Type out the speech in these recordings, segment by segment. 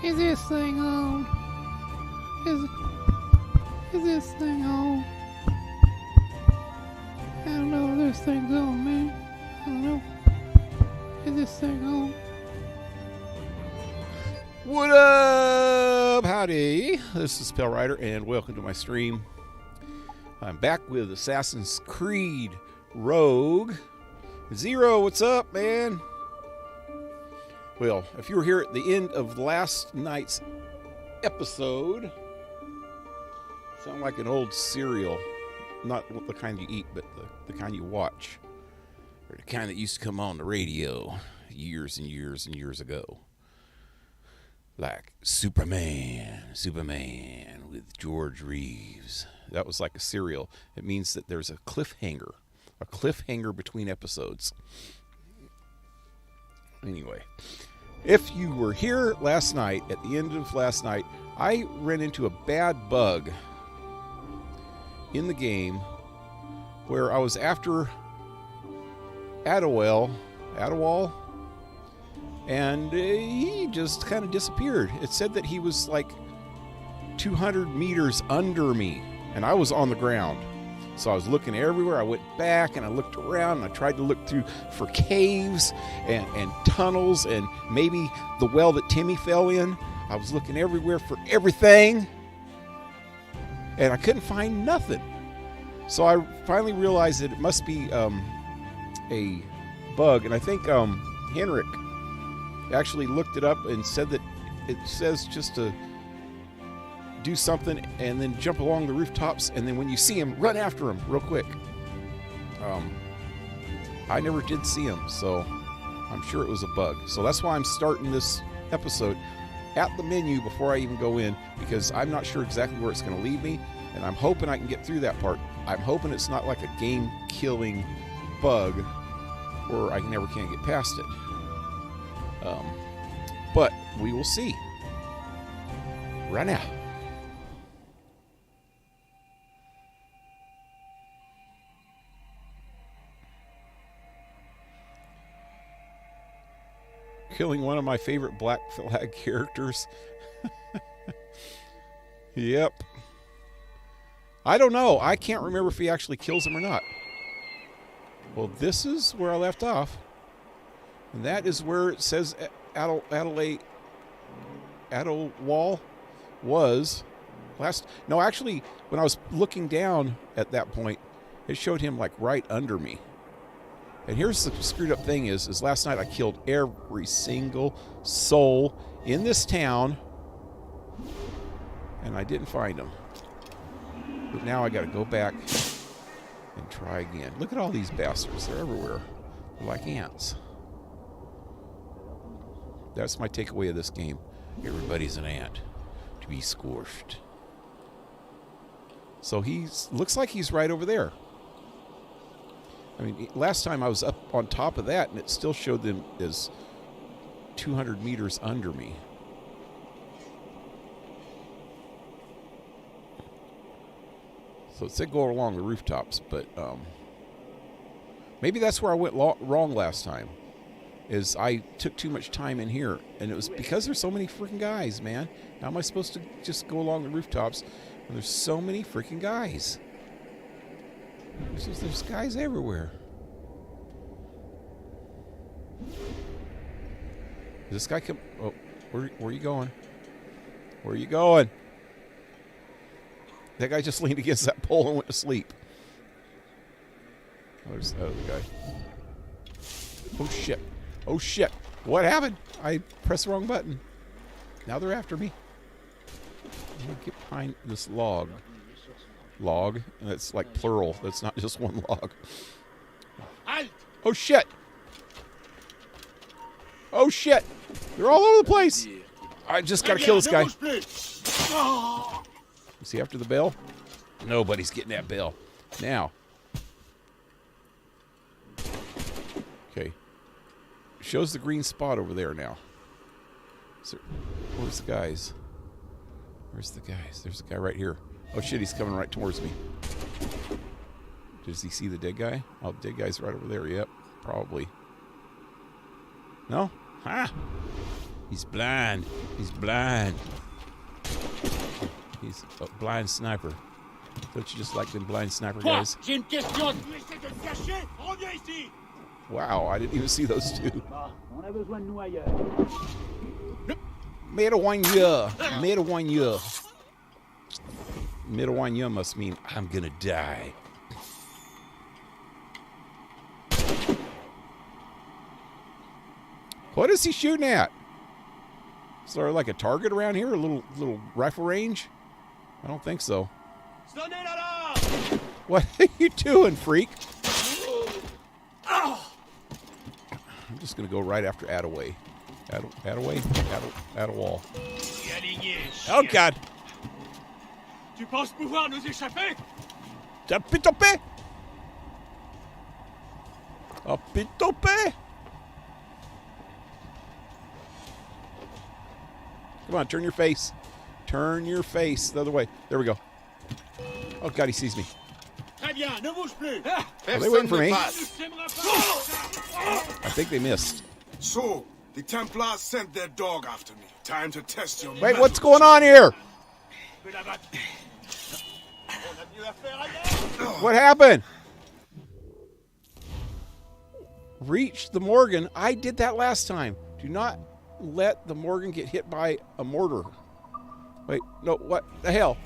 Is this thing on? Is this thing on? I don't know if this thing's on, man. I don't know. Is this thing on? What up? Howdy. This is Pale Rider, and welcome to my stream. I'm back with Assassin's Creed Rogue. Zero, what's up, man? Well, if you were here at the end of last night's episode, sound like an old cereal. Not the kind you eat, but the kind you watch. Or the kind that used to come on the radio years and years and years ago. Like Superman with George Reeves. That was like a cereal. It means that there's a cliffhanger between episodes. Anyway, if you were here last night, at the end of last night, I ran into a bad bug in the game where I was after Adewale, and he just kind of disappeared. It said that he was like 200 meters under me, and I was on the ground. So I was looking everywhere. I went back and I looked around and I tried to look through for caves and tunnels and maybe the well that Timmy fell in. I was looking everywhere for everything, and I couldn't find nothing. So I finally realized that it must be a bug, and I think Henrik actually looked it up and said that it says just to do something and then jump along the rooftops, and then when you see him, run after him real quick. I never did see him, so I'm sure it was a bug. So that's why I'm starting this episode at the menu before I even go in, because I'm not sure exactly where it's going to lead me, and I'm hoping I can get through that part. I'm hoping it's not like a game-killing bug where I never can get past it. But we will see. Right now. Killing one of my favorite Black Flag characters. Yep. I don't know. I can't remember if he actually kills him or not. Well, this is where I left off. And that is where it says Adewale was last. No, actually, when I was looking down at that point, it showed him like right under me. And here's the screwed up thing is last night I killed every single soul in this town, and I didn't find them. But now I got to go back and try again. Look at all these bastards. They're everywhere. They're like ants. That's my takeaway of this game. Everybody's an ant to be squished. So looks like he's right over there. I mean, last time I was up on top of that, and it still showed them as 200 meters under me. So it said go along the rooftops, but maybe that's where I went wrong last time, is I took too much time in here, and it was because there's so many freaking guys, man. How am I supposed to just go along the rooftops when there's so many freaking guys? There's guys everywhere. This guy come? Oh, where are you going? Where are you going? That guy just leaned against that pole and went to sleep. Oh, there's the other guy. Oh shit! Oh shit! What happened? I pressed the wrong button. Now they're after me. I'm gonna get behind this log. Log, and it's like plural. That's not just one log. Oh shit! Oh shit! They're all over the place. I just gotta kill this guy. Is he after the bell? Nobody's getting that bell. Now. Okay. Shows the green spot over there now. Where's the guys? Where's the guys? There's a guy right here. Oh shit, he's coming right towards me. Does he see the dead guy? Oh, the dead guy's right over there. Yep, probably. No? Ha! He's blind. He's blind. He's a blind sniper. Don't you just like them blind sniper guys? Wow, I didn't even see those two. Médawanya. Médawanya. Médawanya must mean I'm gonna die. What is he shooting at? Is there like a target around here? A little rifle range? I don't think so. What are you doing, freak? I'm just gonna go right after Attaway. Attaway? Attawall. Oh God! Tu penses pouvoir nous échapper? Tapitope! Tapitope! Come on, turn your face. Turn your face the other way. There we go. Oh God, he sees me. Très bien, ne bouge plus. Are they waiting for me? I think they missed. So, the Templars sent their dog after me. Time to test your Wait, what's going on here? What happened? Reach the Morgan. I did that last time. Do not let the Morgan get hit by a mortar. Wait, no, what the hell?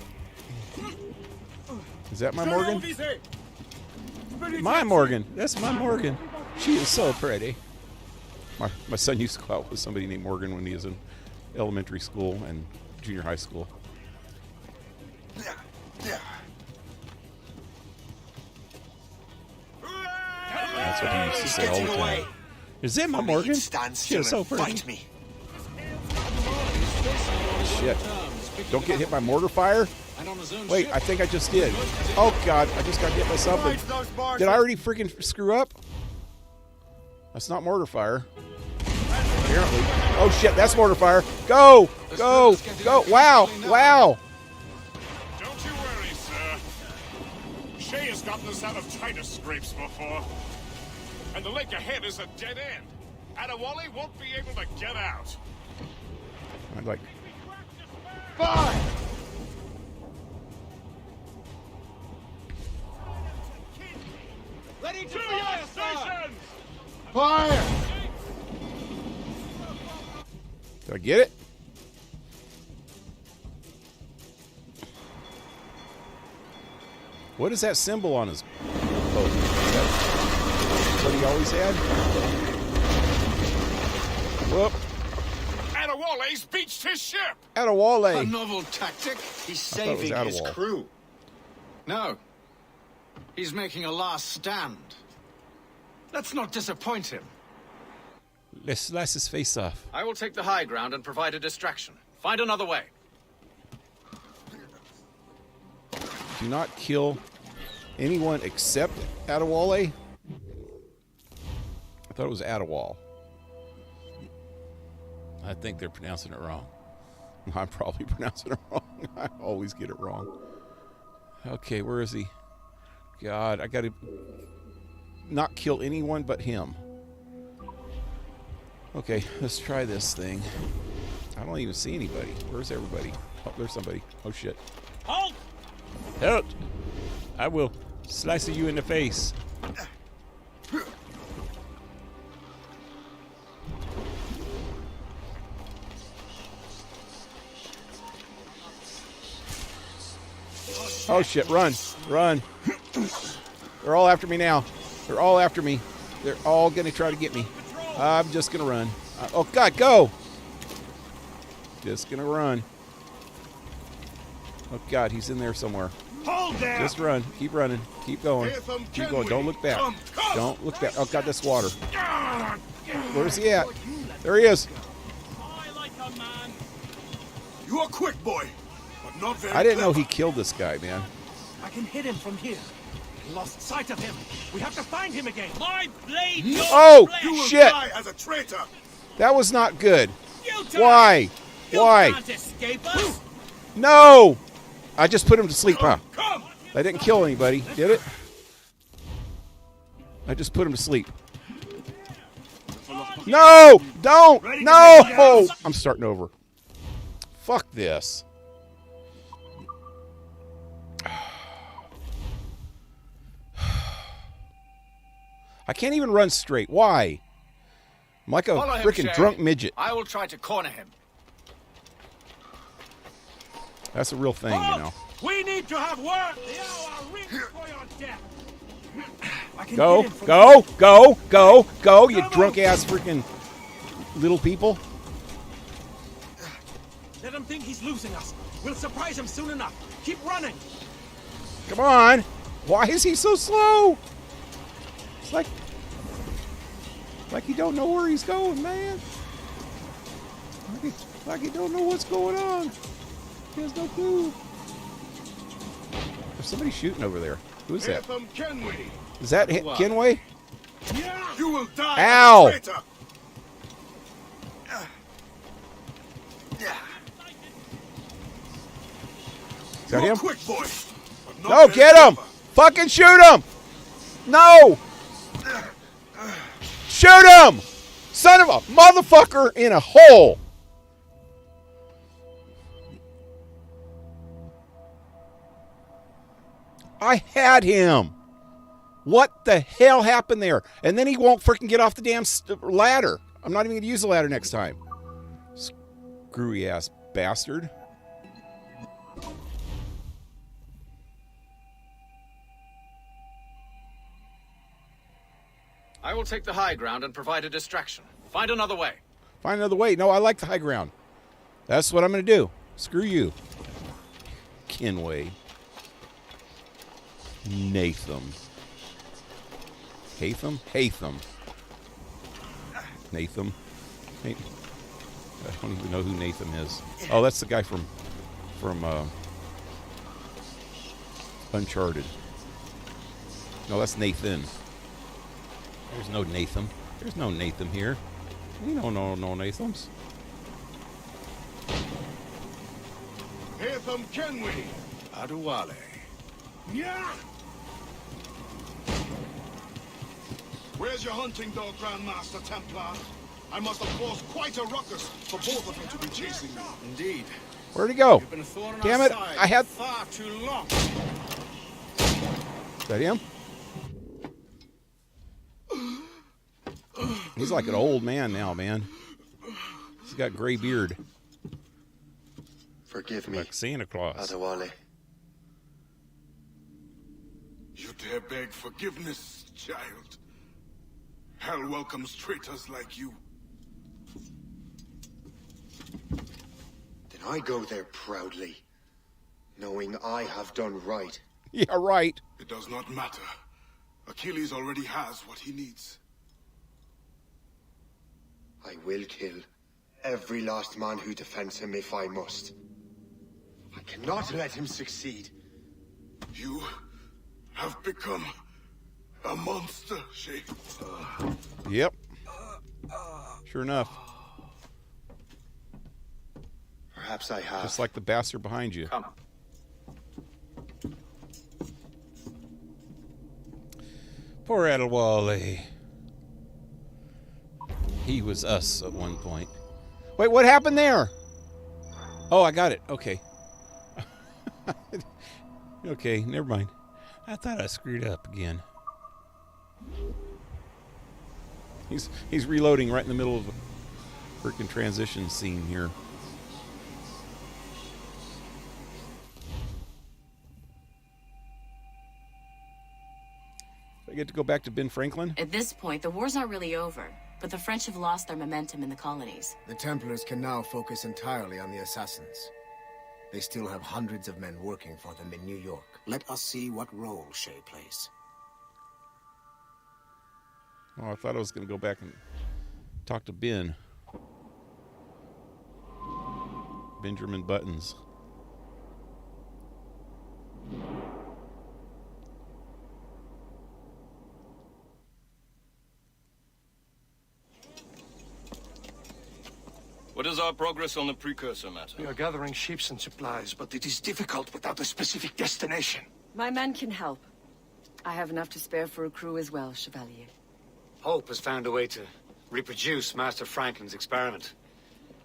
Is that my Morgan? My Morgan. That's my Morgan. She is so pretty. My son used to go out with somebody named Morgan when he was in elementary school and junior high school. That's what he used to say all the time. Is that my Morgan? She is so pretty. Shit. Don't get hit by mortar fire? Wait, I think I just did. Oh God, I just got hit by something. Did I already freaking screw up? That's not mortar fire. Apparently. Oh shit, that's mortar fire. Go! Go! Go! Wow! Wow! Don't you worry, sir. Shay has gotten us out of tighter scrapes before. And the lake ahead is a dead end. Adewale won't be able to get out. I'd like... Fire! Ready to fire, station! Fire! Did I get it? What is that symbol on his boat? Is that what he always had? Whoop. Adewale's beached his ship. Attawale. A novel tactic. He's saving was his Attawale. crew. No. He's making a last stand. Let's not disappoint him. Let's slice his face off. I will take the high ground and provide a distraction. Find another way. Do not kill anyone except Attawale. I thought it was Attawal. I think they're pronouncing it wrong. I'm probably pronouncing it wrong. I always get it wrong. Okay, where is he? God, I gotta not kill anyone but him. Okay, let's try this thing. I don't even see anybody. Where's everybody? Oh, there's somebody. Oh shit. Halt! Help! I will slice you in the face. Oh shit, run, run. They're all after me now. They're all after me. They're all gonna try to get me. I'm just gonna run. Oh God, go! Just gonna run. Oh God, he's in there somewhere. Hold there! Just run. Keep running. Keep going. Keep going. Don't look back. Don't look back. Oh God, that's water. Where's he at? There he is. I like a man. You are quick, boy, but not very I didn't know he clever. killed this guy, man. I can hit him from here. I lost sight of him. We have to find him again. My blade, your Oh, flesh. You will shit! die as a traitor. That was not good. You die. Why? You Why? can't escape us. No! I just put him to sleep, huh? Come! I didn't kill anybody, did it? I just put him to sleep. No! Don't! Ready to No! take it out? I'm starting over. Fuck this. I can't even run straight. Why? I'm like a Follow him, freaking Shay. drunk midget. I will try to corner him. That's a real thing, you know. We need to have work. The hour rings for your death. I can Go, get him from go, here. go, go, go, you Come on. drunk ass freaking little people. Let him think he's losing us. We'll surprise him soon enough. Keep running. Come on. Why is he so slow? It's like he don't know where he's going, man. Like he don't know what's going on. He has no clue. There's somebody shooting over there. Who is that? From Kenway. Is that Kenway? You will die. Ow. As a traitor. Is that You're him? quick, boy. but not No, very get him! clever. Fucking shoot him! No! Shoot him! Son of a motherfucker in a hole! I had him. What the hell happened there? And then he won't freaking get off the damn ladder. I'm not even going to use the ladder next time. Screwy ass bastard. I will take the high ground and provide a distraction. Find another way. Find another way. No, I like the high ground. That's what I'm going to do. Screw you. Kenway. Natham. Hatham? Hatham. Natham. I don't even know who Natham is. Oh, that's the guy from Uncharted. No, that's Nathan. There's no Natham. There's no Natham here. We don't know no Nathams. Here from Kenway. Adewale. Yeah. Where's your hunting dog, Grandmaster Templar? I must have caused quite a ruckus for both of you to be chasing me. Indeed. Where'd he go? You've been a thorn in Damn our it, side I had- far too long. Is that him? He's like an old man now, man. He's got gray beard. Forgive me, Like Santa Claus. Adewale. You dare beg forgiveness, child? Hell welcomes traitors like you. Then I go there proudly, knowing I have done right. Yeah, right. It does not matter. Achilles already has what he needs. I will kill every last man who defends him if I must. I cannot let him succeed. You have become a monster, Shay. Yep. Sure enough. Perhaps I have. Just like the bastard behind you. Come. Poor Adewale. He was us at one point. Wait, what happened there? Oh, I got it. Okay. Okay, never mind. I thought I screwed up again. He's reloading right in the middle of a freaking transition scene here. I get to go back to Ben Franklin? At this point, the war's not really over, but the French have lost their momentum in the colonies. The Templars can now focus entirely on the assassins. They still have hundreds of men working for them in New York. Let us see what role Shay plays. Oh, I thought I was going to go back and talk to Ben. Benjamin Buttons. What is our progress on the precursor matter? We are gathering ships and supplies, but it is difficult without a specific destination. My men can help. I have enough to spare for a crew as well, Chevalier. Hope has found a way to reproduce Master Franklin's experiment.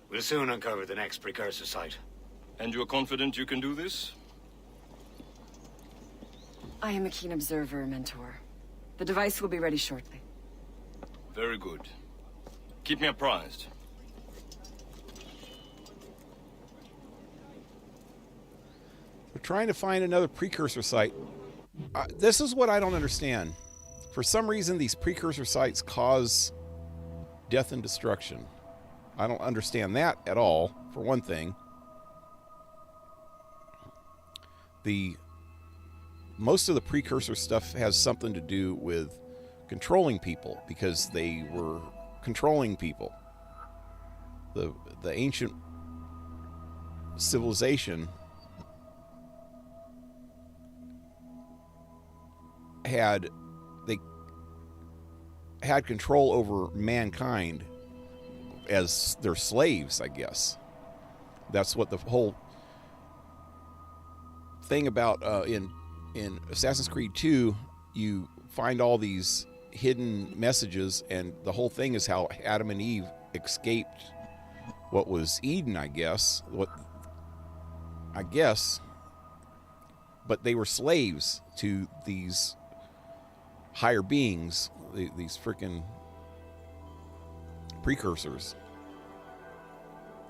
We'll soon uncover the next precursor site. And you're confident you can do this? I am a keen observer, Mentor. The device will be ready shortly. Very good. Keep me apprised. They're trying to find another precursor site. This is what I don't understand. For some reason, these precursor sites cause death and destruction. I don't understand that at all, for one thing. Most of the precursor stuff has something to do with controlling people, because they were controlling people. The ancient civilization had control over mankind as their slaves, I guess. That's what the whole thing about in Assassin's Creed 2, you find all these hidden messages, and the whole thing is how Adam and Eve escaped what was Eden, I guess. But they were slaves to these higher beings, these freaking precursors.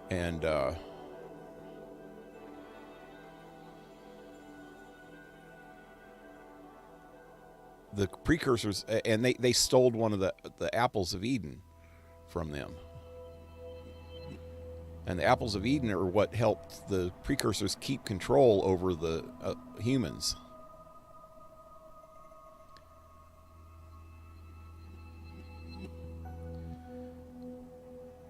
And the precursors, and they stole one of the apples of Eden from them. And the apples of Eden are what helped the precursors keep control over the humans.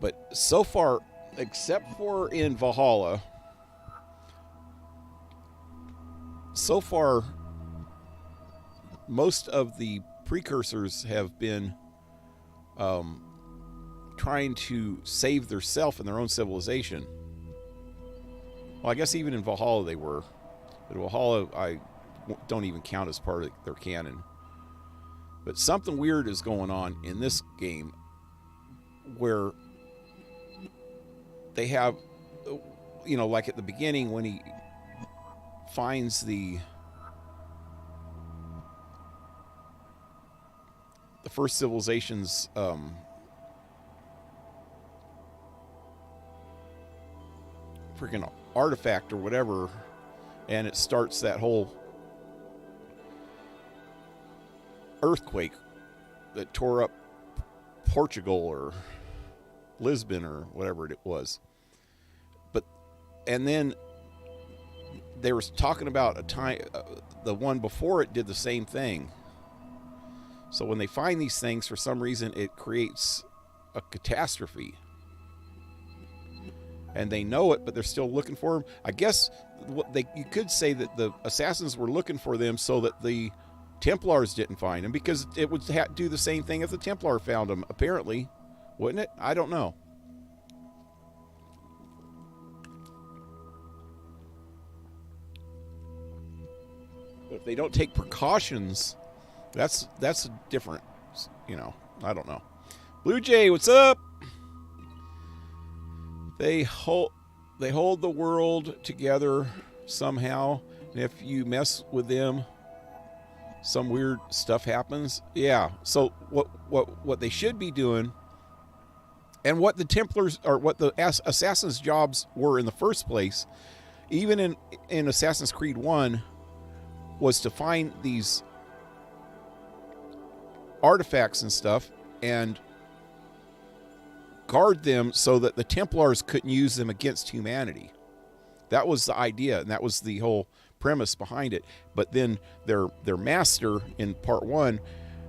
But so far, except for in Valhalla, so far, most of the precursors have been trying to save theirself and their own civilization. Well, I guess even in Valhalla they were. But Valhalla, I don't even count as part of their canon. But something weird is going on in this game where they have, like at the beginning when he finds the first civilization's freaking artifact or whatever, and it starts that whole earthquake that tore up Portugal or Lisbon or whatever it was. And then they were talking about a time, the one before it did the same thing. So when they find these things, for some reason, it creates a catastrophe. And they know it, but they're still looking for them. I guess you could say that the assassins were looking for them so that the Templars didn't find them, because it would do the same thing if the Templar found them, apparently. Wouldn't it? I don't know. But if they don't take precautions, that's a different, I don't know. Blue Jay, what's up? They hold the world together somehow, and if you mess with them, some weird stuff happens. Yeah. So what they should be doing, and what the Templars, or what the assassins' jobs were in the first place, even in Assassin's Creed 1, was to find these artifacts and stuff and guard them so that the Templars couldn't use them against humanity. That was the idea, and that was the whole premise behind it. But then their master in part 1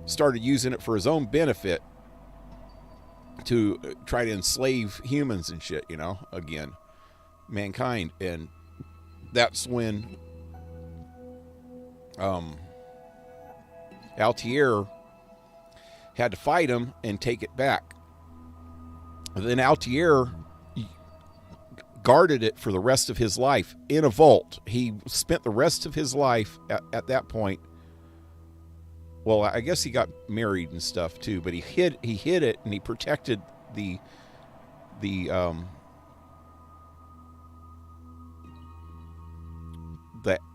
started using it for his own benefit to try to enslave humans and shit, again, mankind. And that's when Altair had to fight him and take it back. Then Altair guarded it for the rest of his life in a vault. He spent the rest of his life at that point well, I guess he got married and stuff too, but he hid it and he protected the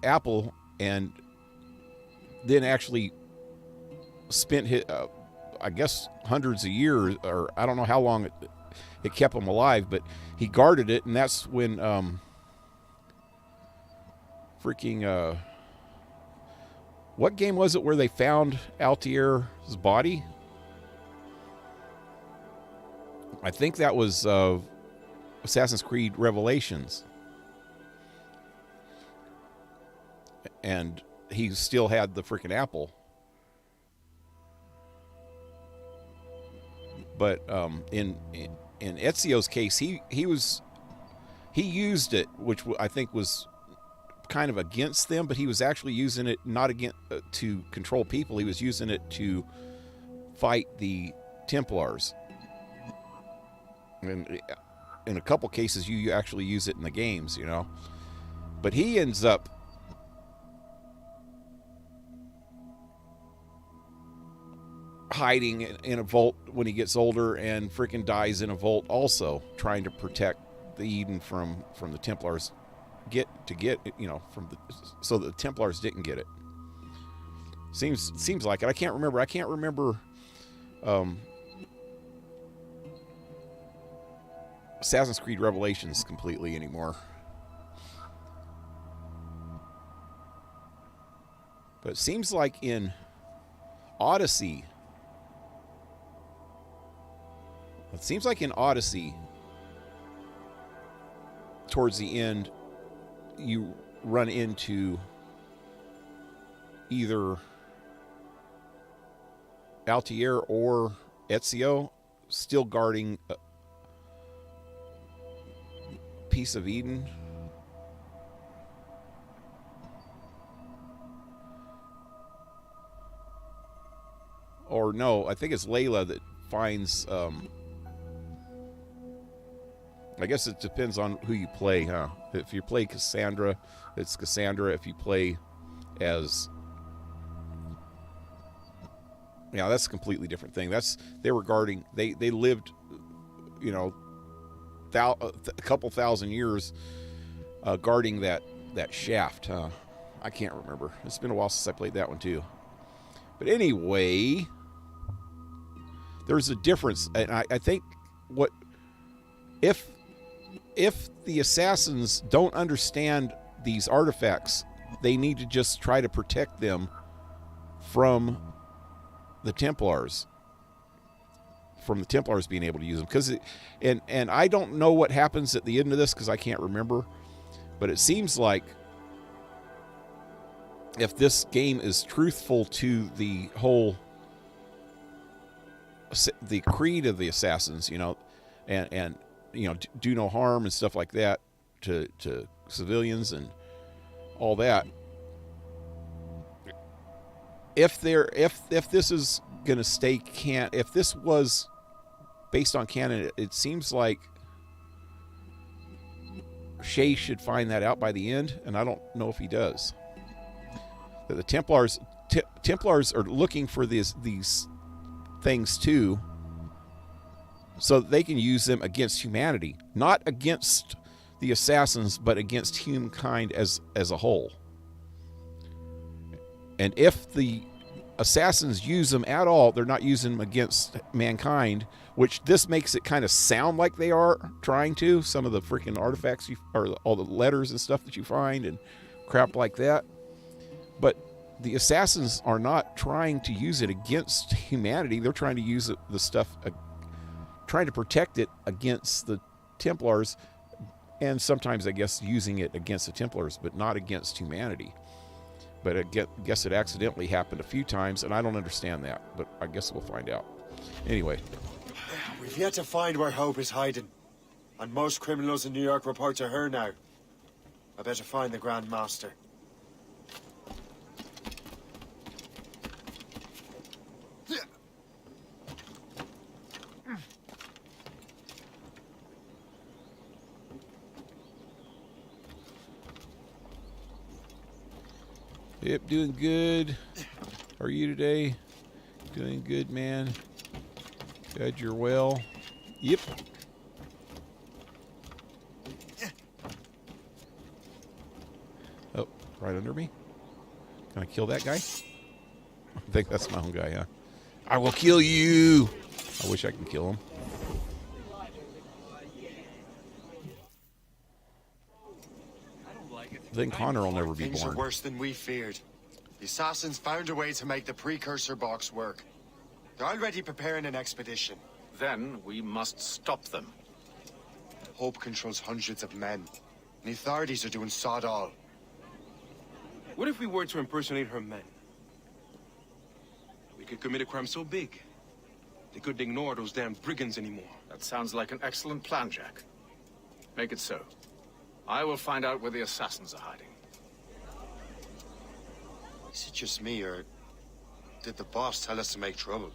apple, and then actually spent his, I guess, hundreds of years, or I don't know how long it kept him alive, but he guarded it, and that's when what game was it where they found Altier's body? I think that was Assassin's Creed Revelations. And he still had the freaking apple. But in Ezio's case, he used it, which I think was kind of against them, but he was actually using it not against to control people. He was using it to fight the Templars. And in a couple cases, you actually use it in the games, you know. But he ends up hiding in a vault when he gets older, and freaking dies in a vault also, trying to protect the Eden from the Templars. So the Templars didn't get it. Seems like it. I can't remember Assassin's Creed Revelations completely anymore. But it seems like in Odyssey, towards the end, you run into either Altier or Ezio still guarding a piece of Eden. Or no, I think it's Layla that finds... I guess it depends on who you play, huh? If you play Cassandra, it's Cassandra. If you play as... Yeah, that's a completely different thing. They were guarding... They lived, you know, a couple thousand years guarding that shaft, huh? I can't remember. It's been a while since I played that one, too. But anyway, there's a difference. And I think what... If the assassins don't understand these artifacts, they need to just try to protect them from the Templars. From the Templars being able to use them. And I don't know what happens at the end of this because I can't remember. But it seems like if this game is truthful to the whole... the creed of the assassins, you know, and you know, do no harm and stuff like that to civilians and all that. If this is gonna stay if this was based on canon, it seems like Shay should find that out by the end, and I don't know if he does. That the Templars are looking for these things too, so that they can use them against humanity, not against the assassins, but against humankind as a whole. And if the assassins use them at all, they're not using them against mankind, which this makes it kind of sound like they are trying to. Some of the freaking artifacts, or all the letters and stuff that you find and crap like that. But the assassins are not trying to use it against humanity. They're trying to use the stuff... trying to protect it against the Templars, and sometimes I guess using it against the Templars, but not against humanity. But I guess it accidentally happened a few times, and I don't understand that, but I guess we'll find out. Anyway. We've yet to find where Hope is hiding, and most criminals in New York report to her now. I better find the Grand Master. Yep, doing good. How are you today? Doing good, man. Glad you're well. Yep. Oh, right under me. Can I kill that guy? I think that's my own guy, huh? I will kill you! I wish I could kill him. Then Connor will never be Things born. are worse than we feared. The assassins found a way to make the precursor box work. They're already preparing an expedition. Then we must stop them. Hope controls hundreds of men. The authorities are doing sod all. What if we were to impersonate her men? We could commit a crime so big, they couldn't ignore those damn brigands anymore. That sounds like an excellent plan, Jack. Make it so. I will find out where the assassins are hiding. Is it just me, or did the boss tell us to make trouble?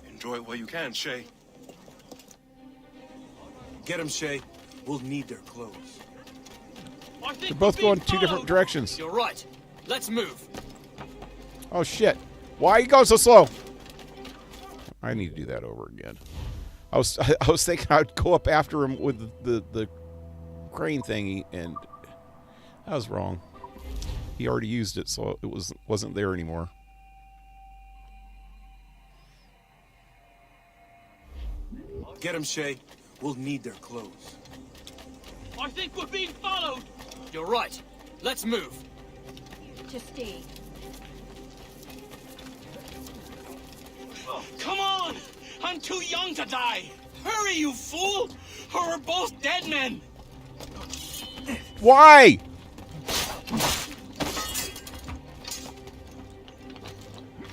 Enjoy it while you can, Shay. Get them, Shay. We'll need their clothes. They're both going two different directions. You're right. Let's move. Oh, shit. Why are you going so slow? I need to do that over again. I was thinking I'd go up after him with the crane thingy, and I was wrong. He already used it, so it wasn't there anymore. Get them, Shay. We'll need their clothes. I think we're being followed. You're right. Let's move. To stay. Oh, come on! I'm too young to die. Hurry, you fool! Or we're both dead men. Why?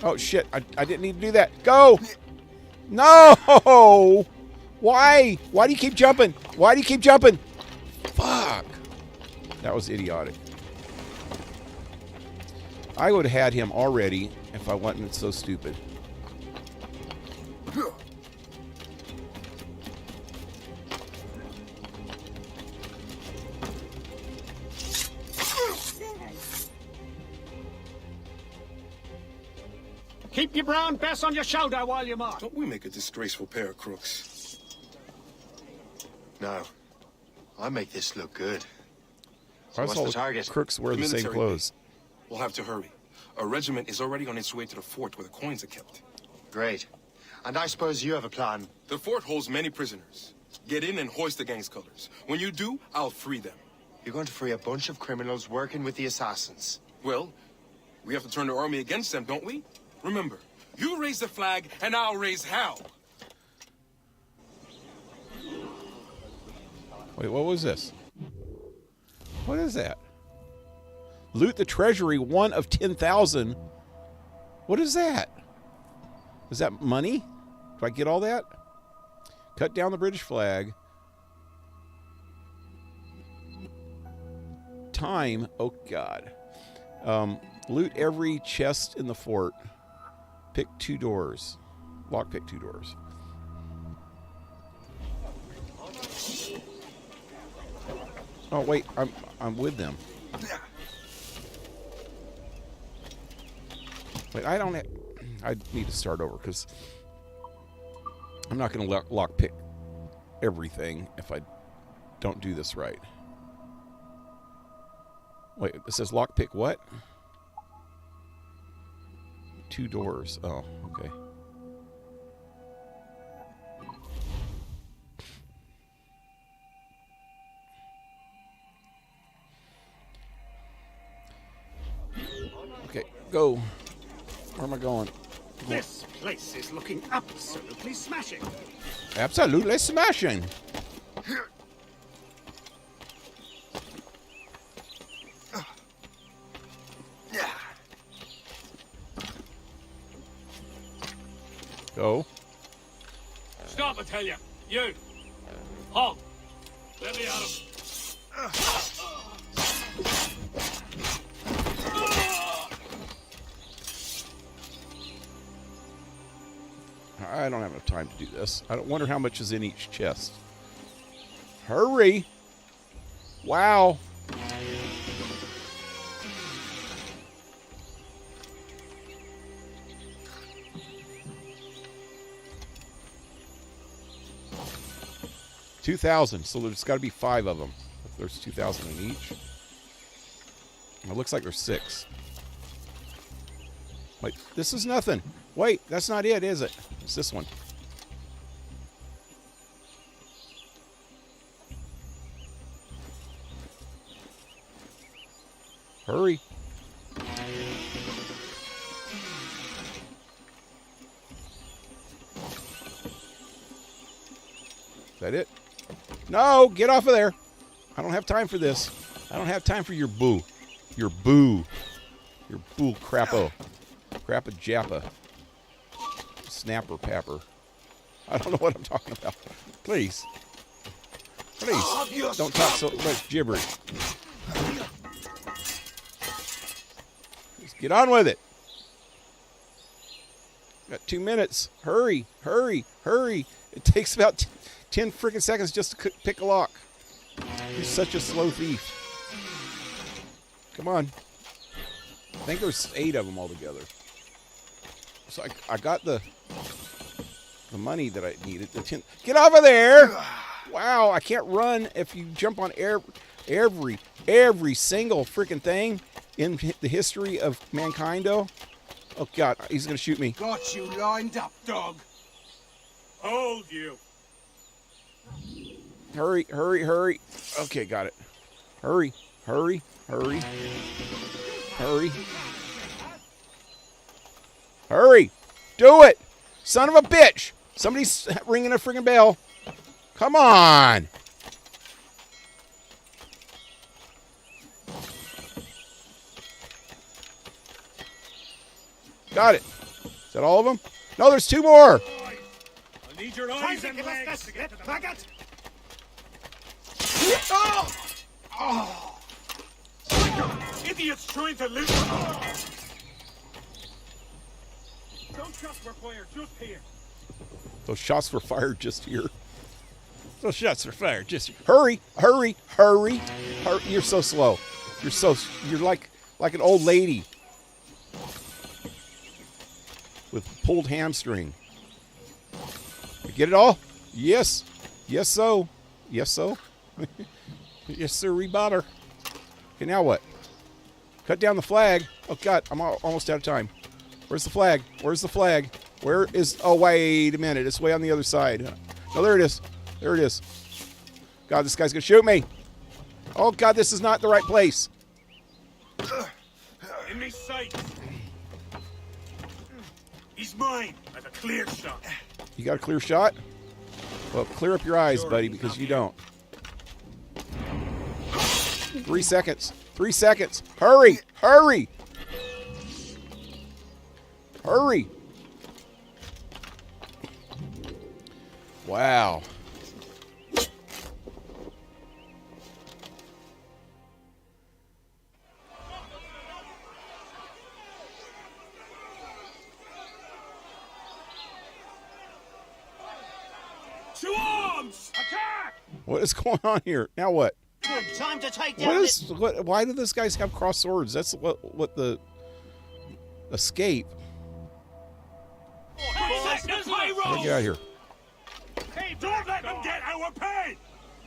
Oh, shit. I didn't need to do that. Go! No! Why? Why do you keep jumping? Why do you keep jumping? Fuck. That was idiotic. I would have had him already if I wasn't so stupid. Keep your brown bess on your shoulder while you march. Don't we make a disgraceful pair of crooks? No. I make this look good. So Why what's does all the target? crooks wear the same Military clothes? base. We'll have to hurry. A regiment is already on its way to the fort where the coins are kept. Great. And I suppose you have a plan. The fort holds many prisoners. Get in and hoist the gang's colors. When you do, I'll free them. You're going to free a bunch of criminals working with the assassins. Well, we have to turn the army against them, don't we? Remember, you raise the flag, and I'll raise hell. Wait, what was this? What is that? Loot the treasury, 1 of 10,000. What is that? Is that money? Do I get all that? Cut down the British flag. Time. Oh, God. Loot every chest in the fort. Pick 2 doors. Lockpick 2 doors. Oh, wait. I'm with them. Wait, I don't have... I need to start over because I'm not going to lockpick everything if I don't do this right. Wait, it says lockpick what? 2 doors. Oh, okay. Okay, go. Where am I going? This place is looking absolutely smashing. Absolutely smashing. Go. Stop, I tell you. You. Halt. Let me at him. I don't have enough time to do this. I don't wonder how much is in each chest. Hurry. Wow. 2,000. So there's got to be 5 of them. If there's 2,000 in each. It looks like there's 6. Wait, this is nothing. Wait, that's not it, is it? It's this one. Hurry. Is that it? No, get off of there. I don't have time for this. I don't have time for your boo. Your boo. Your bull crappo. Crappa jappa. Snapper papper. I don't know what I'm talking about. Please. Please. Don't talk so much gibberish. Just get on with it. Got 2 minutes. Hurry. Hurry. Hurry. It takes about 10 freaking seconds just to pick a lock. You're such a slow thief. Come on. I think there's 8 of them altogether. So I got the money that I needed. The 10. Get off of there! Wow, I can't run if you jump on every single freaking thing in the history of mankind. Oh God, he's gonna shoot me. Got you lined up, dog. Hold you. Hurry, hurry, hurry. Okay, got it. Hurry, hurry, hurry. Hurry. Hurry. Do it. Son of a bitch. Somebody's ringing a freaking bell. Come on. Got it. Is that all of them? No, there's 2 more. I need your eyes and legs to get to the maggot. Oh! Oh! Idiots trying to loot. Those shots were fired just here. Those shots were fired just here. Those shots were fired just here. Hurry, hurry, hurry, hurry. You're so slow. You're like an old lady with pulled hamstring. You get it all? Yes. Yes, so. Yes, so. Yes, sir, rebounder. Okay, now what? Cut down the flag. Oh, God, I'm almost out of time. Where's the flag? Where's the flag? Where is... Oh, wait a minute. It's way on the other side. Oh, there it is. There it is. God, this guy's going to shoot me. Oh, God, this is not the right place. In me sight. He's mine. I have a clear shot. You got a clear shot? Well, clear up your eyes, buddy, because you don't. 3 seconds. 3 seconds. Hurry. Hurry. Hurry. Wow. To arms! Attack! What is going on here? Now what? Good time to take down Why do those guys have crossed swords? That's what the escape. Get out of here. Hey, don't let them get our pay!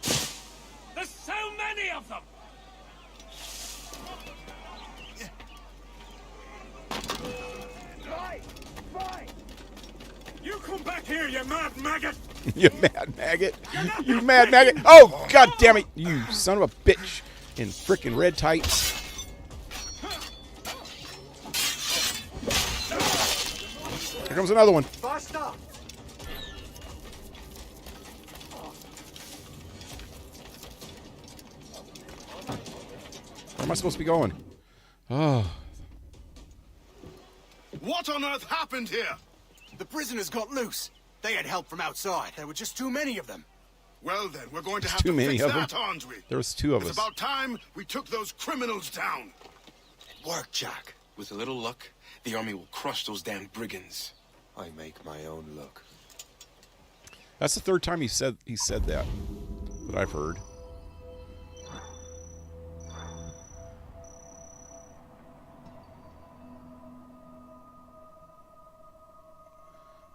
There's so many of them! You come back here, you mad maggot! You mad maggot. You mad maggot. Oh, God damn it. You son of a bitch in frickin' red tights. Here comes another one. Faster! Where am I supposed to be going? Oh. What on earth happened here? The prisoners got loose. They had help from outside. There were just too many of them. Well then, we're going to There's have too to many fix of that, them. aren't we? There was 2 of It's us. about time we took those criminals down. Work, Jack. With a little luck, the army will crush those damn brigands. I make my own luck. That's the 3rd time he said that I've heard.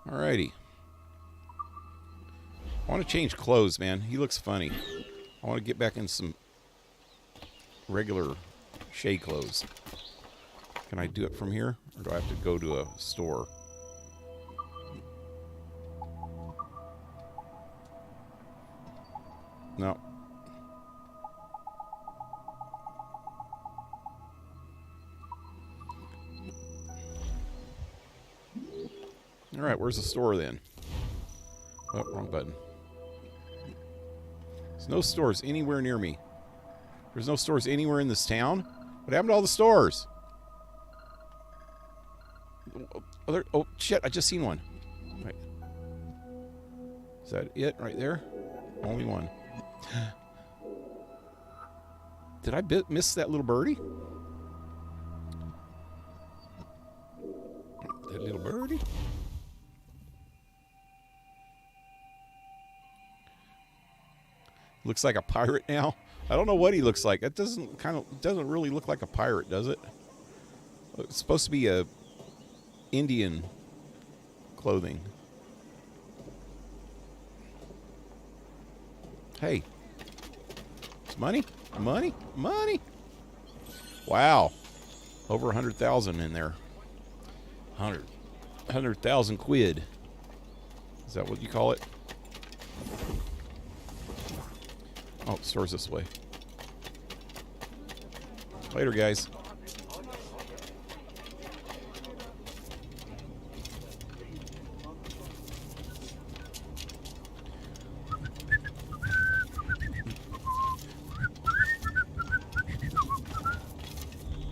Alrighty. want to change clothes, man. He looks funny. I want to get back in some regular Shay clothes. Can I do it from here? Or do I have to go to a store? No. Alright, where's the store then? Oh, wrong button. There's no stores anywhere near me. There's no stores anywhere in this town? What happened to all the stores? Oh, shit, I just seen one. Right. Is that it right there? Only one. Did I miss that little birdie? That little birdie? Looks like a pirate now. I don't know what he looks like. That doesn't really look like a pirate, does it? It's supposed to be a Indian clothing. Hey. It's money? Money? Money? Wow. Over 100,000 in there. 100,000 quid. Is that what you call it? Oh, store's this way. Later, guys.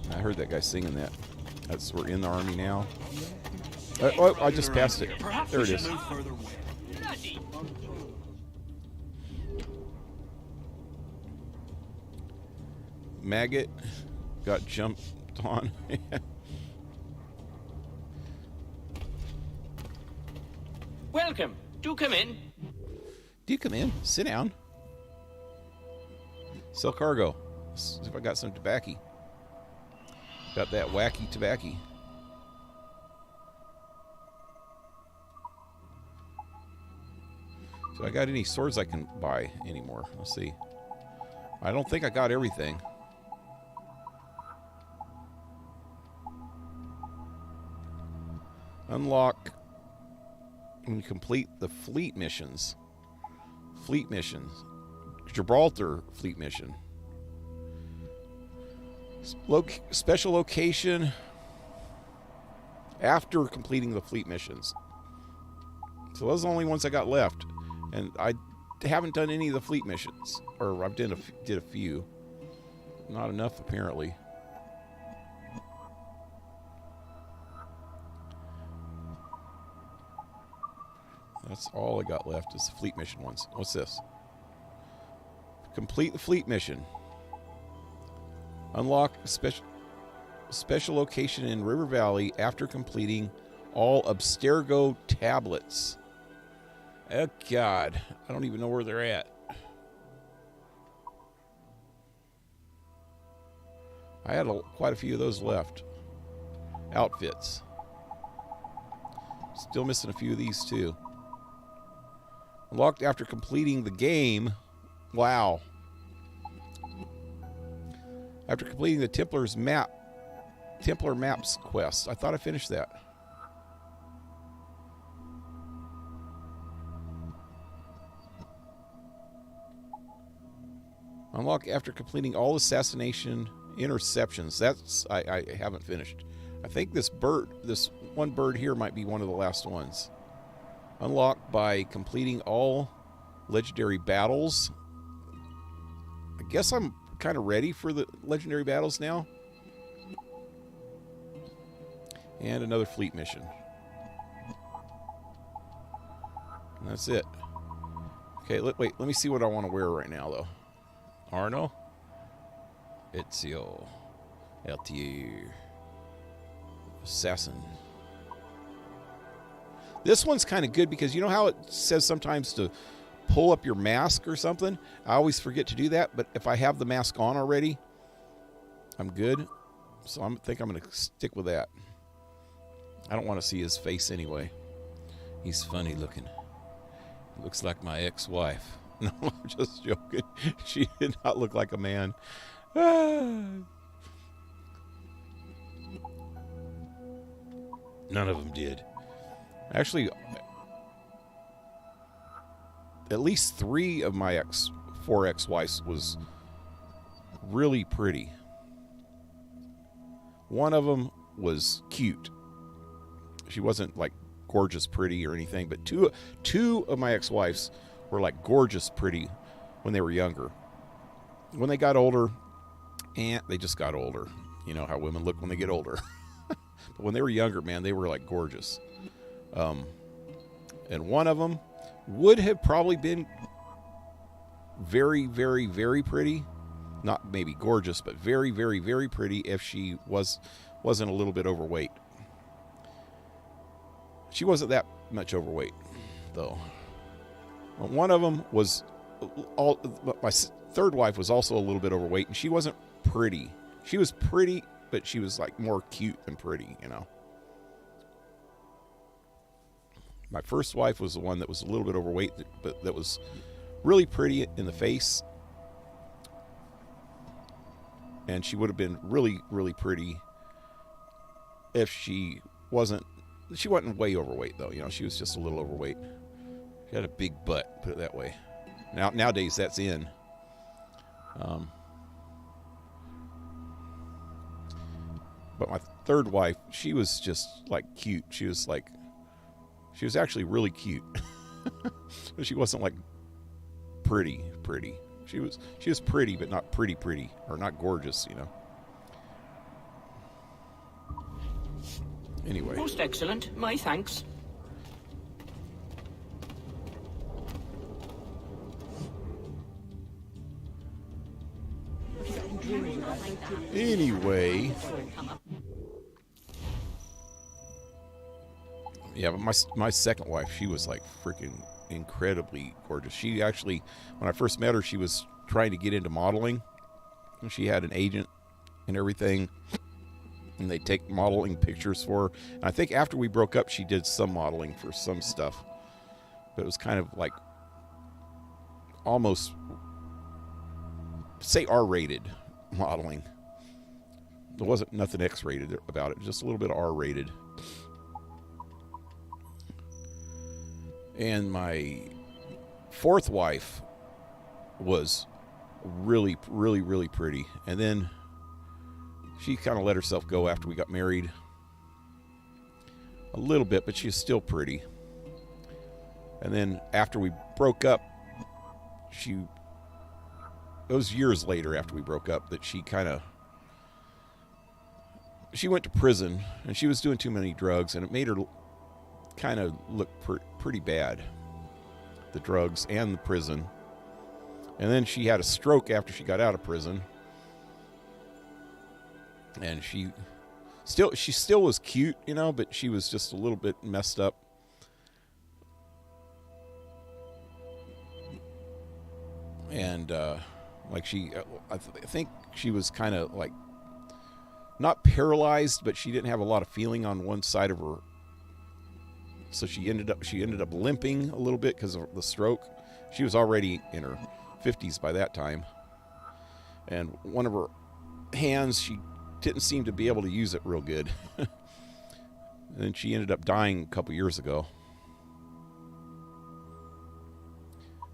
I heard that guy singing that. We're in the army now. Oh, I just passed it. There it is. Maggot got jumped on. Welcome. Do come in. Do come in. Sit down. Sell cargo. Let's see if I got some tobacco. Got that wacky tobacco. So I got any swords I can buy anymore? Let's see. I don't think I got everything. Unlock when you complete the fleet missions. Fleet missions. Gibraltar fleet mission. Special location after completing the fleet missions. So those are the only ones I got left. And I haven't done any of the fleet missions. Or I did a few. Not enough, apparently. That's all I got left is the fleet mission ones. What's this? Complete the fleet mission. Unlock special location in River Valley after completing all Abstergo tablets. Oh, God. I don't even know where they're at. I had quite a few of those left. Outfits. Still missing a few of these, too. Unlocked after completing the game. Wow. After completing the Templar Maps quest. I thought I finished that. Unlock after completing all assassination interceptions. That's I haven't finished. I think this one bird here might be one of the last ones. Unlocked by completing all legendary battles. I guess I'm kind of ready for the legendary battles now. And another fleet mission. And that's it. Okay, wait, let me see what I want to wear right now, though. Arno? Ezio. Altier. Assassin. This one's kind of good because you know how it says sometimes to pull up your mask or something? I always forget to do that, but if I have the mask on already, I'm good. So I think I'm going to stick with that. I don't want to see his face anyway. He's funny looking. Looks like my ex-wife. No, I'm just joking. She did not look like a man. None of them did. Actually, at least 3 of my 4 ex-wives was really pretty. One of them was cute. She wasn't like gorgeous pretty or anything, but two of my ex-wives were like gorgeous pretty when they were younger. When they got older, they just got older. You know how women look when they get older. But when they were younger, man, they were like gorgeous. And one of them would have probably been very, very, very pretty. Not maybe gorgeous, but very, very, very pretty if she wasn't a little bit overweight. She wasn't that much overweight, though. One of them was my third wife was also a little bit overweight, and she wasn't pretty. She was pretty, but she was like more cute than pretty, you know. My first wife was the one that was a little bit overweight, but that was really pretty in the face. And she would have been really, really pretty if she wasn't way overweight, though. You know, she was just a little overweight. She had a big butt, put it that way. Nowadays, that's in. But my third wife, she was just like cute. She was actually really cute. But she wasn't like pretty. She was pretty, but not pretty, or not gorgeous, you know. Anyway. Most excellent. My thanks. Anyway. Yeah, but my second wife, she was like freaking incredibly gorgeous. She actually, when I first met her, she was trying to get into modeling. She had an agent and everything, and they take modeling pictures for her. And I think after we broke up, she did some modeling for some stuff, but it was kind of like almost, say, R-rated modeling. There wasn't nothing X-rated about it, just a little bit of R-rated. And my fourth wife was really, really, really pretty. And then she kind of let herself go after we got married. A little bit, but she was still pretty. And then after we broke up, it was years later after we broke up that she went to prison, and she was doing too many drugs, and it made her kind of look pretty bad, the drugs and the prison. And then she had a stroke after she got out of prison, and she still was cute, you know, but she was just a little bit messed up. And like I think she was kind of like not paralyzed, but she didn't have a lot of feeling on one side of her. So she ended up limping a little bit because of the stroke. She was already in her 50s by that time. And one of her hands, she didn't seem to be able to use it real good. And then she ended up dying a couple years ago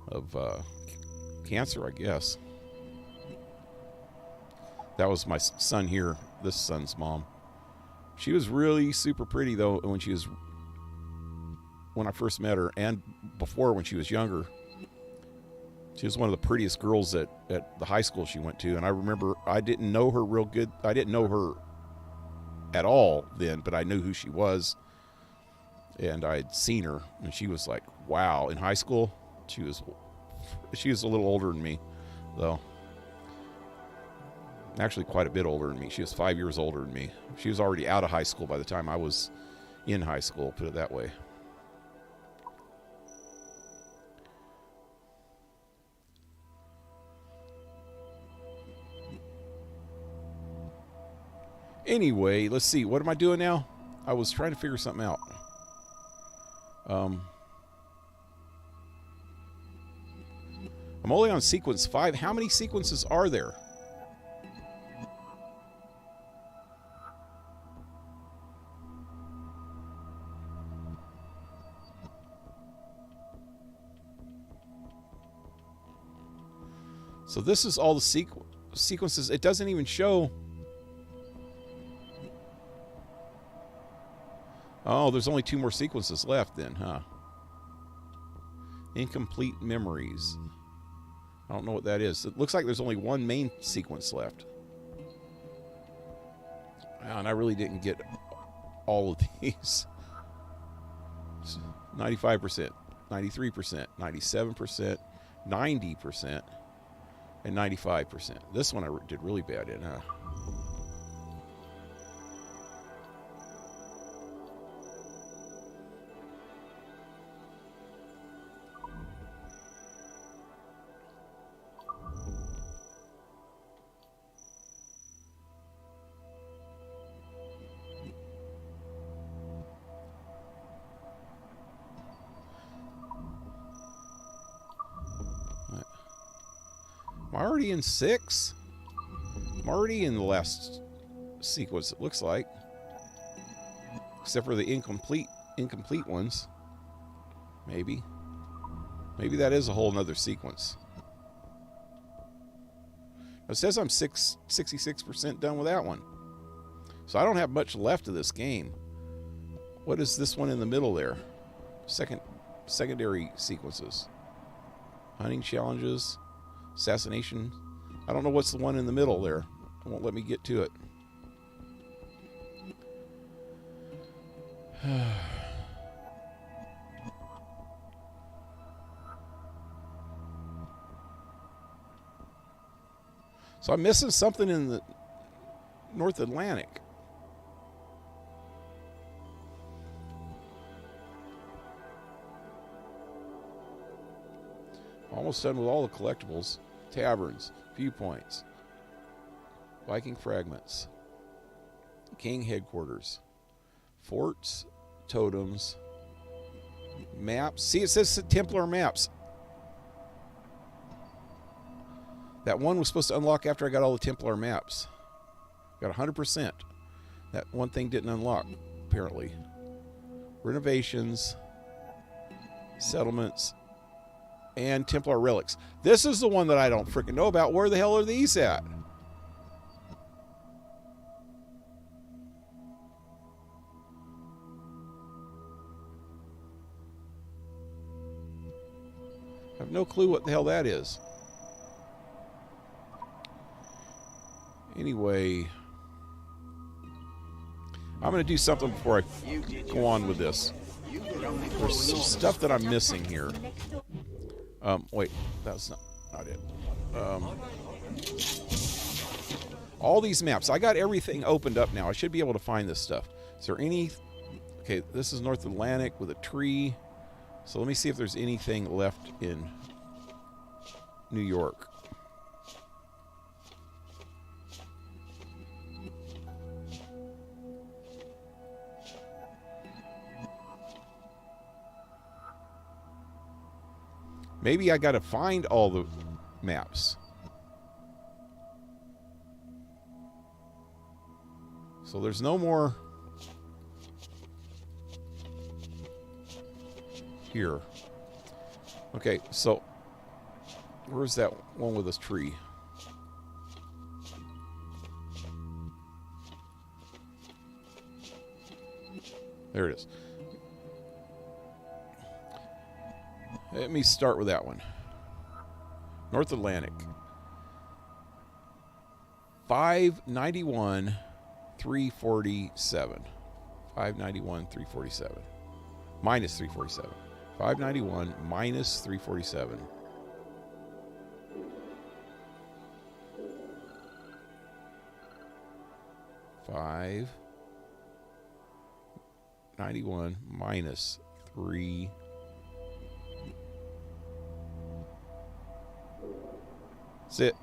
of cancer, I guess. That was my son here, this son's mom. She was really super pretty, though, when I first met her, and before when she was younger. She was one of the prettiest girls at the high school she went to. And I remember I didn't know her real good. I didn't know her at all then, but I knew who she was. And I'd seen her, and she was like, wow. In high school, she was a little older than me, though. Actually, quite a bit older than me. She was 5 years older than me. She was already out of high school by the time I was in high school, put it that way. Anyway, let's see. What am I doing now? I was trying to figure something out. I'm only on sequence 5. How many sequences are there? So this is all the sequences. It doesn't even show. Oh, there's only 2 more sequences left then, huh? Incomplete memories. I don't know what that is. It looks like there's only 1 main sequence left. Wow, and I really didn't get all of these. 95%, 93%, 97%, 90%, and 95%. This one I did really bad in, huh? Am I already in 6? I'm already in the last sequence, it looks like. Except for the incomplete ones. Maybe. Maybe that is a whole nother sequence. It says I'm 66% done with that one. So I don't have much left of this game. What is this one in the middle there? Secondary sequences. Hunting challenges. Assassination. I don't know what's the one in the middle there. It won't let me get to it. So I'm missing something in the North Atlantic. Almost done with all the collectibles. Taverns, viewpoints, Viking fragments, King headquarters, forts, totems, maps. See, it says Templar maps. That one was supposed to unlock after I got all the Templar maps. Got 100%. That one thing didn't unlock, apparently. Renovations, settlements, and Templar relics. This is the one that I don't freaking know about. Where the hell are these at? I have no clue what the hell that is. Anyway, I'm going to do something before I go on with this. There's some stuff that I'm missing here. Wait, that's not it. All these maps. I got everything opened up now. I should be able to find this stuff. Is there any... Okay, this is North Atlantic with a tree. So let me see if there's anything left in New York. Maybe I got to find all the maps. So there's no more here. Okay, so where's that one with this tree? There it is. Let me start with that one. North Atlantic. 591, 347. 591, 347. Minus 347. 591 minus 347. $591 minus 3. That's it.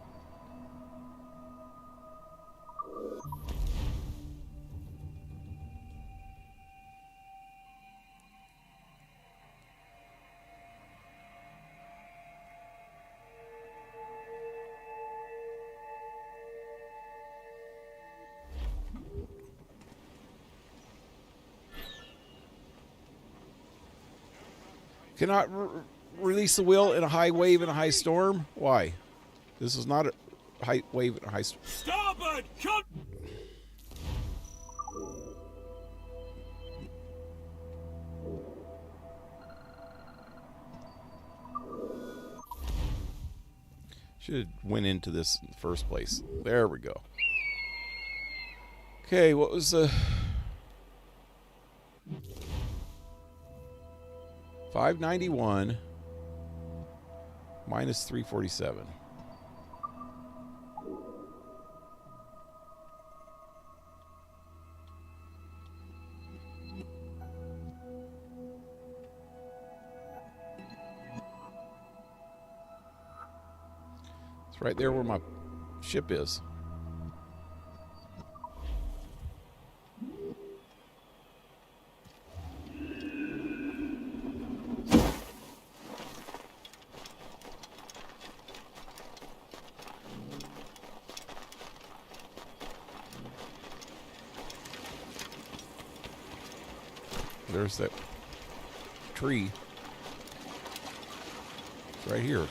Cannot release the wheel in a high wave and a high storm? Why? This is not a high wave and a high storm. Starboard! Come! Should have went into this in the first place. There we go. Okay, what was the... 591 minus 347. It's right there where my ship is. There's that tree. It's right here.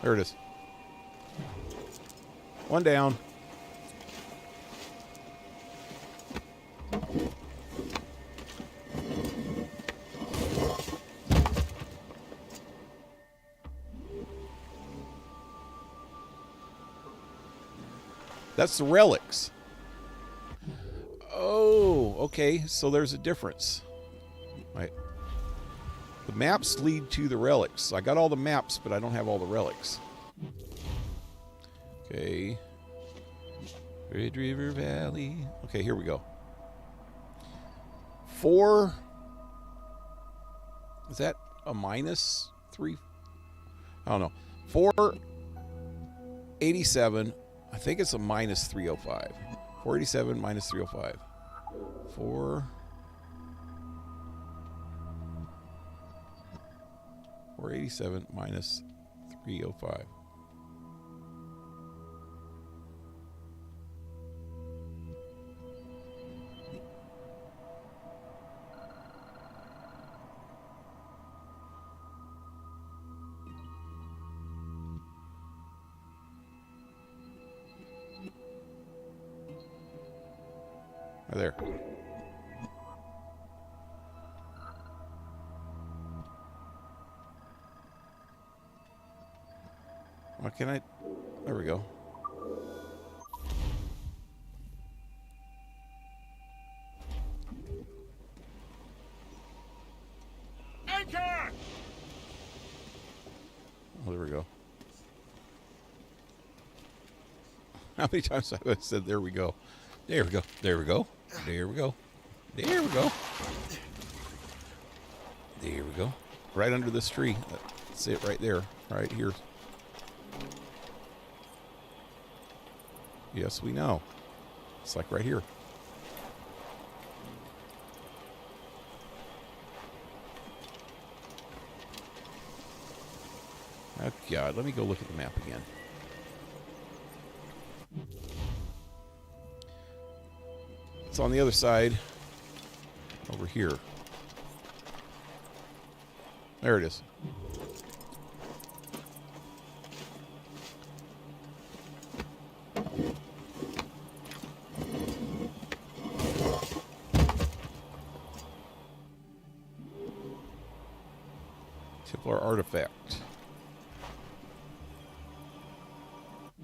There it is. One down. That's the relics. Oh, okay. So there's a difference. Right. The maps lead to the relics. I got all the maps, but I don't have all the relics. Okay. Red River Valley. Okay, here we go. 4. Is that a minus 3? I don't know. 487. I think it's a minus 305. 487 minus 305. 487 minus 305. Right there. What can I... There we go. Anchor! Oh, there we go. How many times have I said, there we go? There we go. There we go. There we go. There we go. There we go. Right under this tree. That's it right there. Right here. Yes, we know. It's like right here. Oh, God. Let me go look at the map again. It's on the other side. Over here. There it is. Templar artifact.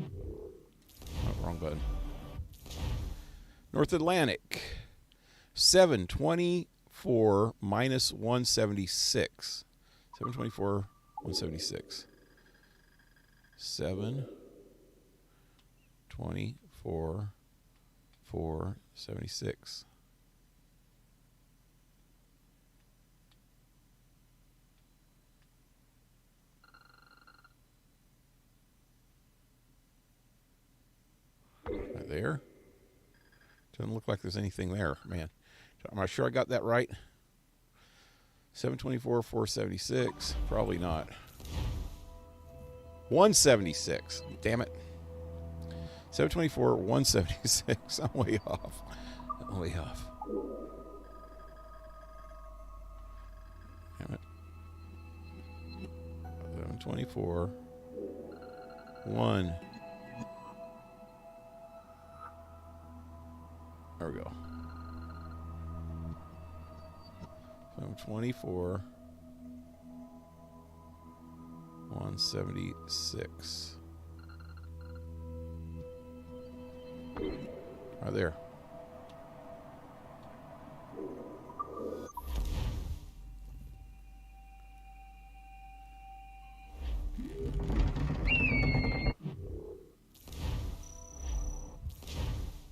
Oh, wrong button. North Atlantic. 724 minus 176. 724, 176. 724, 476. Right there. Doesn't look like there's anything there, man. Am I sure I got that right? 724, 476. Probably not. 176. Damn it. 724, 176. I'm way off. I'm way off. Damn it. 724. 1. There we go. 724. 176. Right there.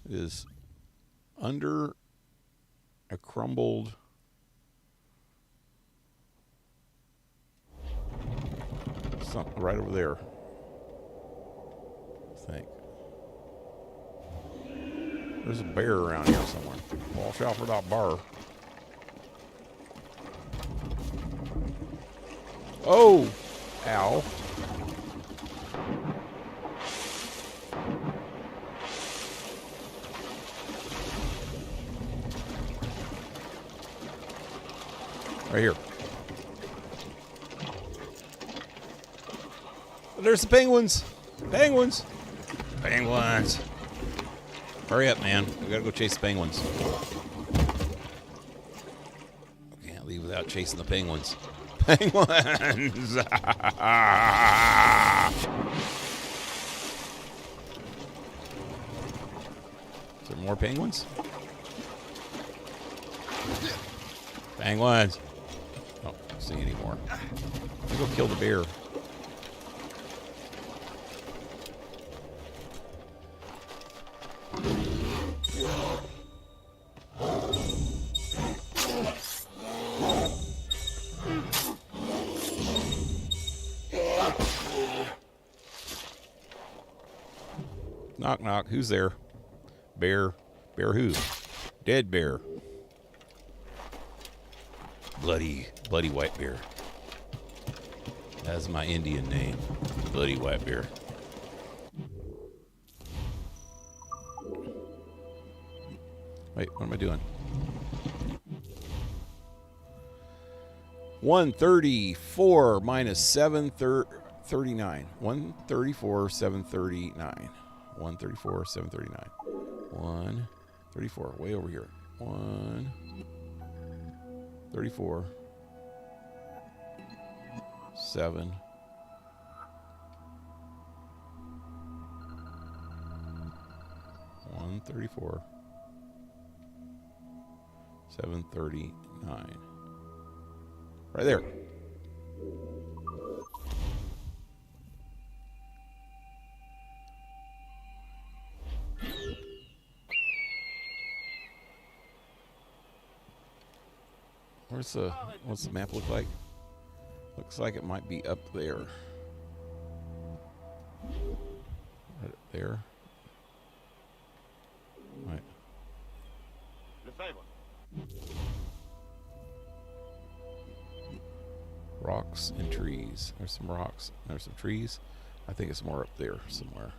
It is under a crumbled something right over there, I think. There's a bear around here somewhere. Watch out for that bear. Oh! Ow. Right here. There's the penguins. Penguins. Penguins. Hurry up, man. We gotta go chase the penguins. Can't leave without chasing the penguins. Penguins. Is there more penguins? Penguins. Oh, I don't see any more. Let's go kill the bear. Knock, knock. Who's there? Bear. Bear who? Dead bear. Bloody white bear. That's my Indian name. Bloody white bear. Wait, what am I doing? 134 minus 739. 134, 739. 134, 739. 134, way over here. 134, 7. 134, 739. Right there. What's the map look like? Looks like it might be up there. Right there. Right. Rocks and trees. There's some rocks. There's some trees. I think it's more up there somewhere.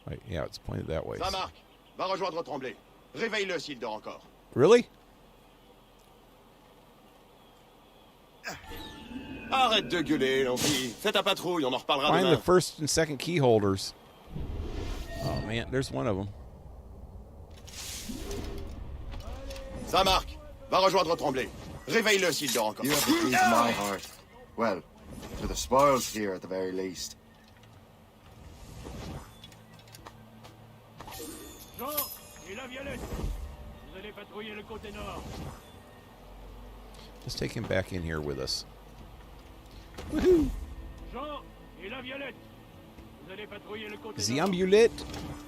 Right, yeah, it's pointed that way. Saint-Marc, va rejoindre Tremblay. Réveille-le s'il dort encore. Really? Arrête de gueuler, Lampy. Fais ta patrouille, on en reparlera Find demain. the first and second key holders. Oh man, there's one of them. Saint-Marc, va rejoindre Tremblay. Réveille-le s'il dort encore. You have the key to my heart. Well, to the spoils here at the very least. Jean et la Violette, vous allez patrouiller le côté nord. Let's take him back in here with us. Woohoo! Jean et la Violette, vous allez patrouiller le côté The nord. amulet.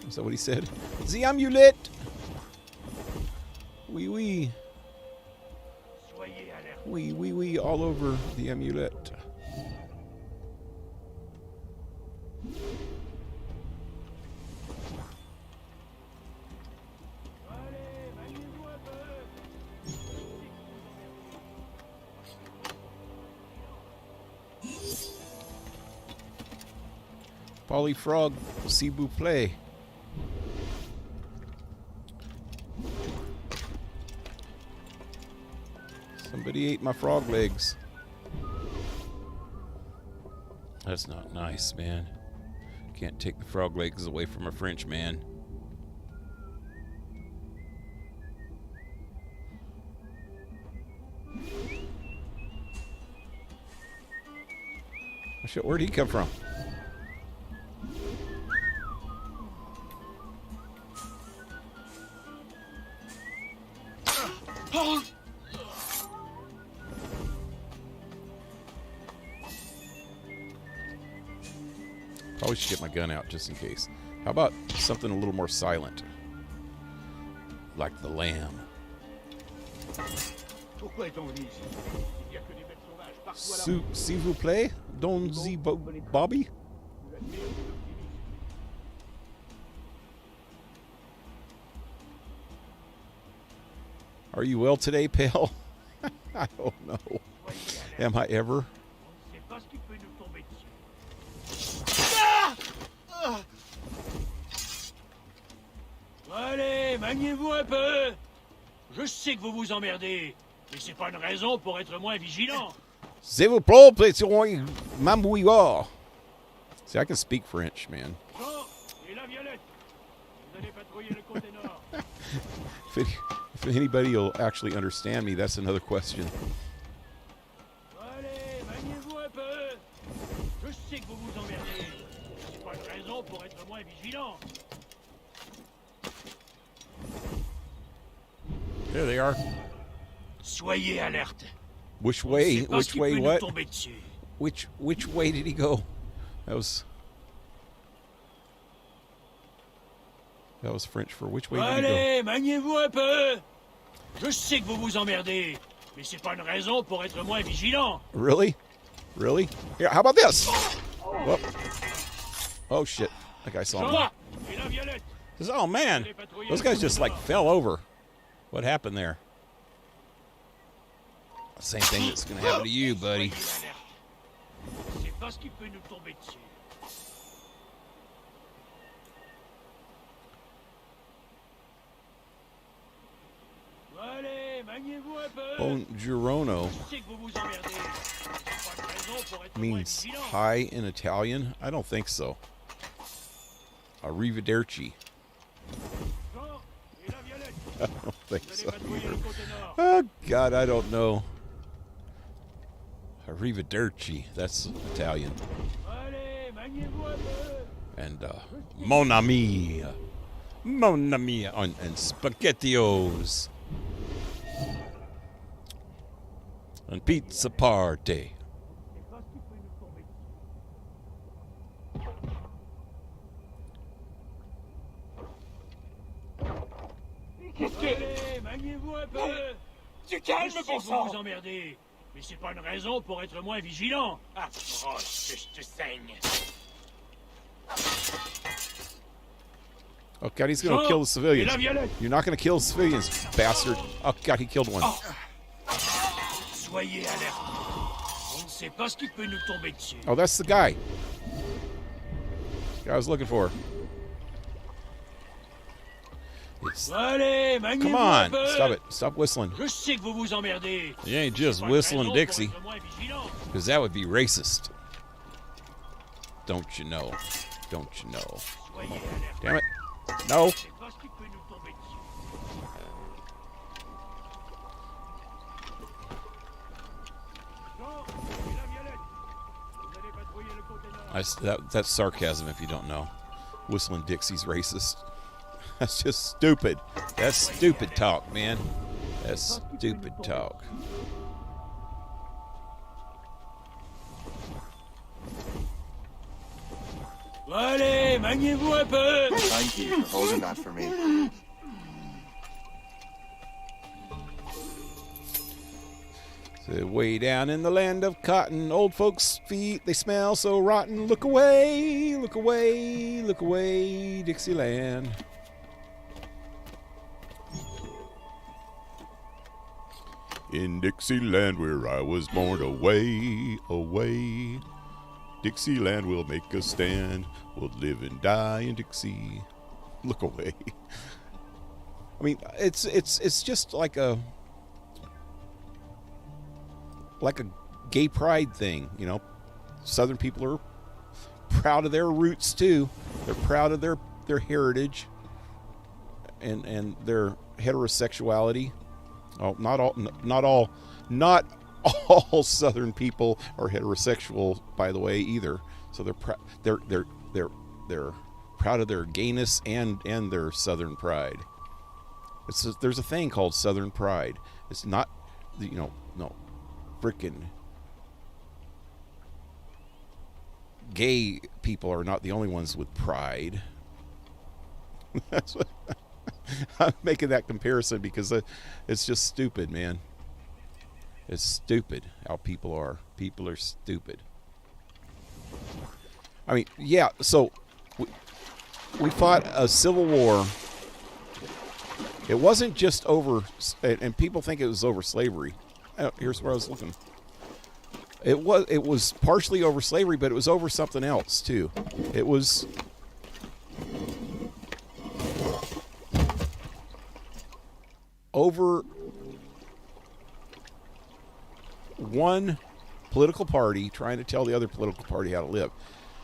Is that what he said? The amulet. Oui, oui. Soyez alerte. Oui, oui, oui. All over the amulet. Polly Frog, s'il vous plaît. Somebody ate my frog legs. That's not nice, man. Can't take the frog legs away from a French man. Oh shit, where'd he come from? Hold! Probably should get my gun out just in case. How about something a little more silent? Like the lamb. S'il vous plaît, Don Z Bobby? Are you well today, pal? I don't know. Am I ever? Allez, maniez-vous un peu. Je sais que vous vous emmerdez, mais c'est pas une raison pour être moins vigilant. S'il vous plaît, m'embrouillard. See, I can speak French, man. Jean et la Violette, vous allez patrouiller le côté nord. If anybody will actually understand me, that's another question. Allez, maniez-vous un peu. Je sais que vous vous emmerdez, mais c'est pas une raison pour être moins vigilant. There they are. Soyez alerte. Which way? Which way? What? Tomber dessus. Which way did he go? That was French for which way did he go? Allez, maniez-vous un peu. Je sais que vous vous emmerdez, mais c'est pas une raison pour être moins vigilant. Really? Really? Here, how about this? Whoop. Oh shit! That guy saw me. Jean et la Violette. Oh man, those guys just like fell over. What happened there? Same thing that's gonna happen to you, buddy. C'est pas ce qui peut nous tomber dessus. Allez, maniez-vous un peu. Buongiorno Je sais que vous vous emmerdez. C'est pas une raison pour être moins means vigilant. hi in Italian. I don't think so. Arrivederci. Jean et la Violette. I don't think Vous allez so. patrouiller le côté nord. Oh God, I don't know. Arrivederci. That's Italian. Allez, maniez-vous un peu. And mon ami, and spaghettios, and pizza party. Allez, maniez-vous un peu. Du calme, Je sais bon que vous sang. vous emmerdez, mais c'est pas une raison pour être moins vigilant. Approche, que je te saigne. Oh God, he's gonna kill the civilians. You're not gonna kill the civilians, bastard. Oh God, he killed one. Soyez alerte. On ne sait pas ce qui peut nous tomber dessus. Oh, that's the guy. The guy I was looking for. Allez, Come maniez-vous un on, peu. stop it. Stop whistling. Je sais que vous vous emmerdez. You ain't just C'est pas une whistling raison Dixie, pour être moins vigilant. because that would be racist. Don't you know? Don't you know? Soyez alerte. Damn it. No. C'est pas ce qui peut nous tomber dessus. Jean et la Violette. Vous allez patrouiller le côté nord. That's sarcasm if you don't know. Whistling Dixie's racist. That's just stupid. That's stupid talk, man. That's stupid talk. Allez, maniez-vous un peu. Thank you for holding that for me. So way down in the land of cotton, old folks' feet, they smell so rotten. Look away, look away, look away, Dixieland. In Dixieland where I was born, away, away. Dixieland will make a stand. We'll live and die in Dixie. Look away. I mean, it's just like a like a gay pride thing, you know. Southern people are proud of their roots too. They're proud of their heritage and their heterosexuality. Oh, not all Southern people are heterosexual, by the way, either. So they're proud of their gayness and their Southern pride. There's a thing called Southern pride. It's not, you know, no, frickin' gay people are not the only ones with pride. That's what I'm making that comparison because it's just stupid, man. It's stupid how people are. People are stupid. I mean, yeah, so we fought a civil war. It wasn't just over, and people think it was over slavery. Here's where I was looking. It was partially over slavery, but it was over something else too. It was over one political party trying to tell the other political party how to live.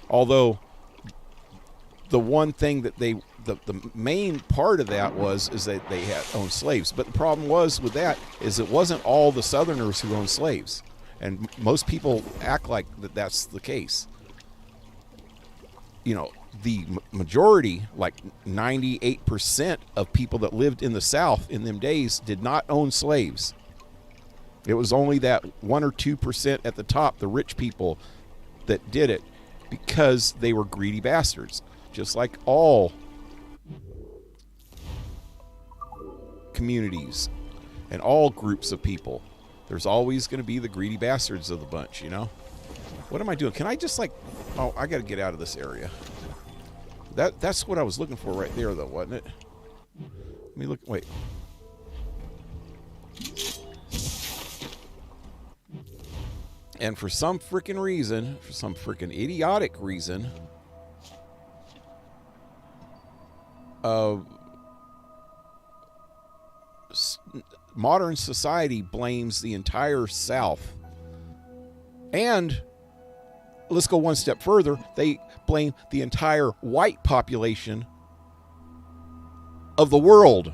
Although the one thing that the main part of that is that they had owned slaves. But the problem was with that is it wasn't all the Southerners who owned slaves. And most people act like that's the case. You know, the majority, like 98% of people that lived in the South in them days did not own slaves. It was only that 1 or 2% at the top, the rich people, that did it because they were greedy bastards. Just like all communities and all groups of people. There's always going to be the greedy bastards of the bunch, you know? What am I doing? Can I just like... Oh, I got to get out of this area. That's what I was looking for right there, though, wasn't it? Let me look... Wait. And for some freaking reason, for some freaking idiotic reason... modern society blames the entire South. And let's go one step further. They blame the entire white population of the world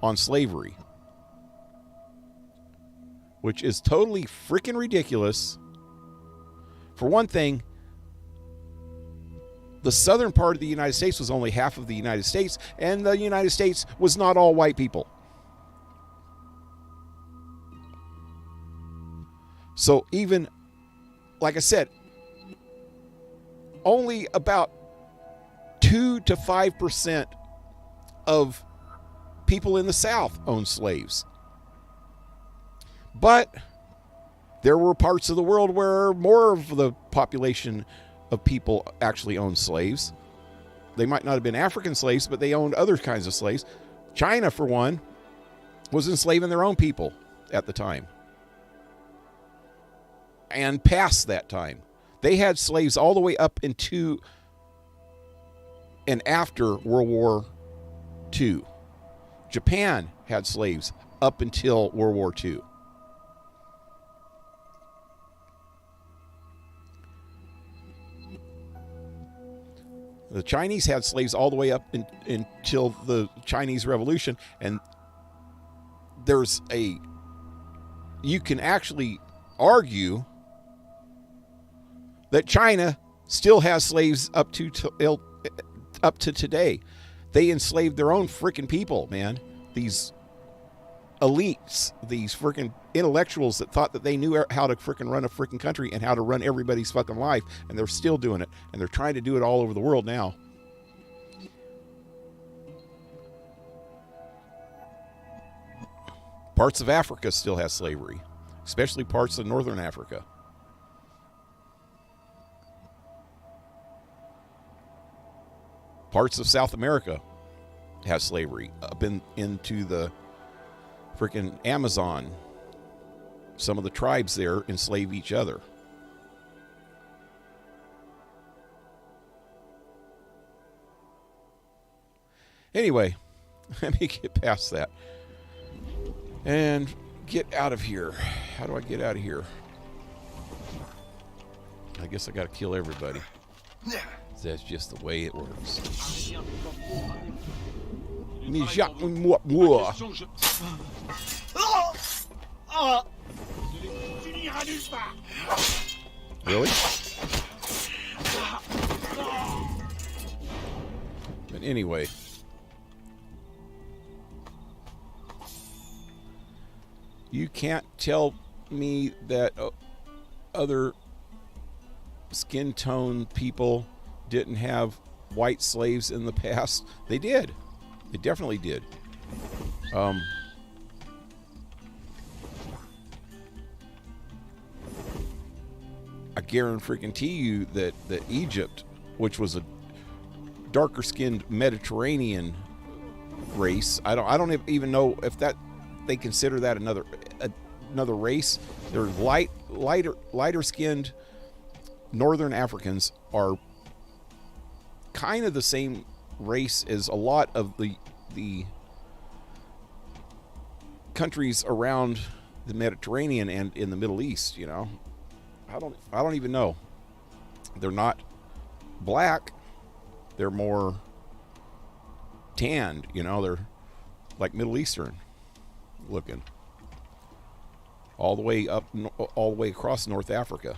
on slavery. Which is totally freaking ridiculous. For one thing, the southern part of the United States was only half of the United States, and the United States was not all white people. So even, like I said, only about 2 to 5% of people in the South owned slaves. But there were parts of the world where more of the population of people actually owned slaves. They might not have been African slaves, but they owned other kinds of slaves. China, for one, was enslaving their own people at the time. And past that time. They had slaves all the way up into and after World War II. Japan had slaves up until World War II. The Chinese had slaves all the way up until the Chinese Revolution. And you can actually argue that China still has slaves up to today. They enslaved their own freaking people, man. These elites, these freaking intellectuals that thought that they knew how to freaking run a freaking country and how to run everybody's fucking life, and they're still doing it, and they're trying to do it all over the world now. Parts of Africa still have slavery, especially parts of northern Africa. Parts of South America have slavery up into the freaking Amazon. Some of the tribes there enslave each other. Anyway, let me get past that and get out of here. How do I get out of here? I guess I gotta kill everybody. That's just the way it works. Really? But anyway. You can't tell me that other skin tone people didn't have white slaves in the past. They did. They definitely did. I guarantee you that Egypt, which was a darker skinned Mediterranean race, I don't even know if that they consider that another race. They're lighter skinned Northern Africans are kind of the same race as a lot of the countries around the Mediterranean and in the Middle East, you know. I don't even know. They're not black. They're more tanned, you know. They're like Middle Eastern looking. All the way across North Africa.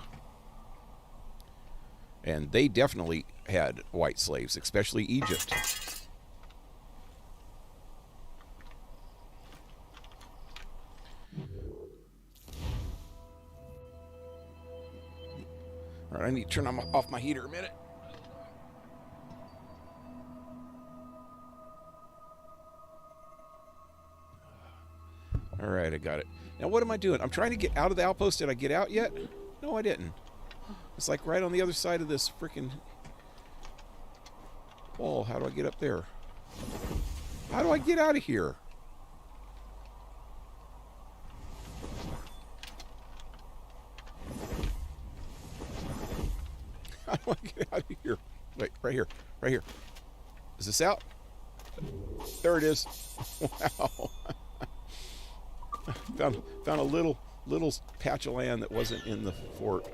And they definitely had white slaves, especially Egypt. All right, I need to turn off my heater a minute. All right, I got it. Now, what am I doing? I'm trying to get out of the outpost. Did I get out yet? No, I didn't. It's like right on the other side of this freaking wall. How do I get up there? How do I get out of here? How do I get out of here? Wait, right here. Right here. Is this out? There it is. Wow. Found a little patch of land that wasn't in the fort.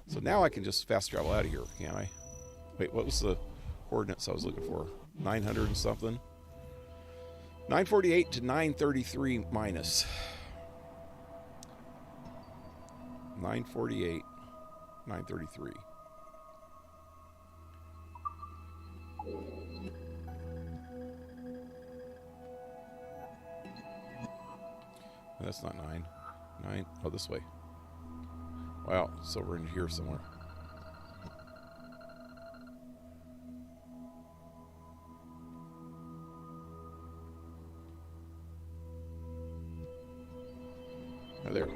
So now I can just fast travel out of here, can't I? Wait, what was the coordinates I was looking for? 900 and something? 948 to 933 minus. 948, 933. That's not 9. 9. Oh, this way. Wow, it's over in here somewhere. Oh, there.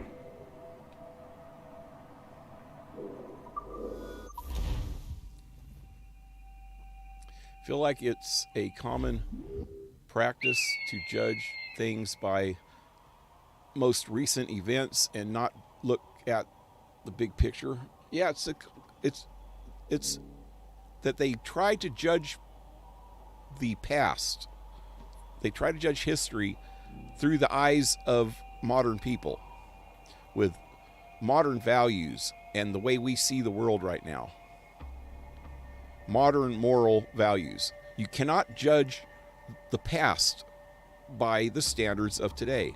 Feel like it's a common practice to judge things by most recent events and not look at the big picture. Yeah, it's that they try to judge the past. They try to judge history through the eyes of modern people with modern values and the way we see the world right now. Modern moral values. You cannot judge the past by the standards of today.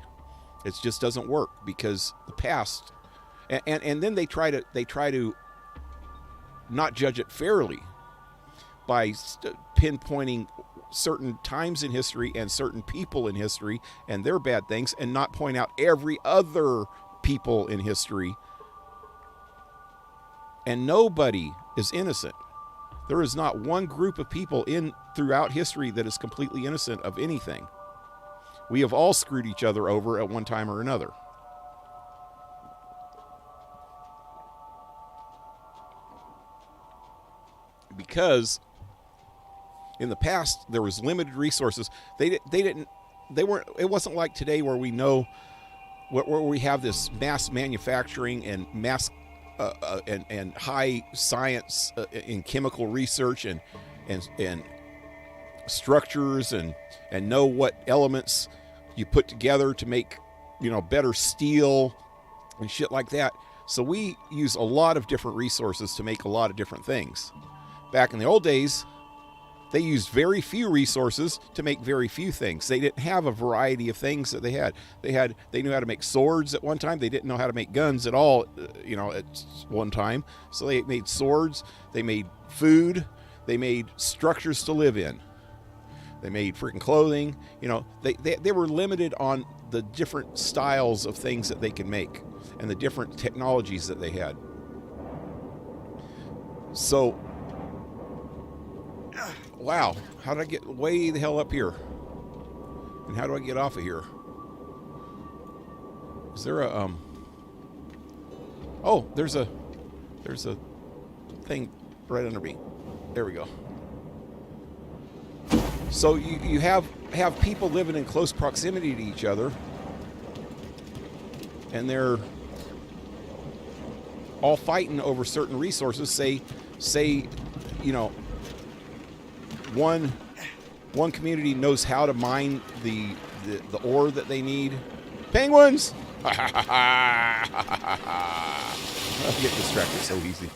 It just doesn't work because the past, and then they try to not judge it fairly by pinpointing certain times in history and certain people in history and their bad things, and not point out every other people in history. And nobody is innocent. There is not one group of people throughout history that is completely innocent of anything. We have all screwed each other over at one time or another. Because in the past there was limited resources. It wasn't like today where we know where we have this mass manufacturing and mass and high science in chemical research and structures and know what elements you put together to make, better steel and shit like that. So we use a lot of different resources to make a lot of different things. Back in the old days, they used very few resources to make very few things. They didn't have a variety of things that they had. They knew how to make swords at one time. They didn't know how to make guns at all, at one time. So they made swords, they made food, they made structures to live in. They made freaking clothing. They were limited on the different styles of things that they could make and the different technologies that they had. So, wow, how did I get way the hell up here? And how do I get off of here? Is there a, oh, there's a thing right under me. There we go. So you have people living in close proximity to each other, and they're all fighting over certain resources. Say, one community knows how to mine the ore that they need. Penguins! I get distracted so easy.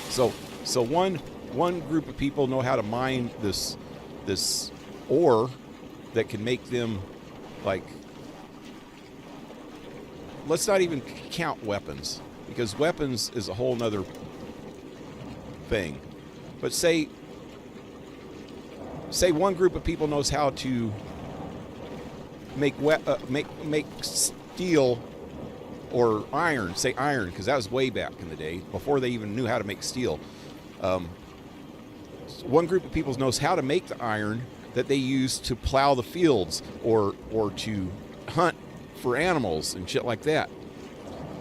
So one group of people know how to mine this ore that can make them, like, let's not even count weapons, because weapons is a whole nother thing. But say one group of people knows how to make steel or iron. Say iron, because that was way back in the day, before they even knew how to make steel. One group of people knows how to make the iron that they use to plow the fields or to hunt for animals and shit like that.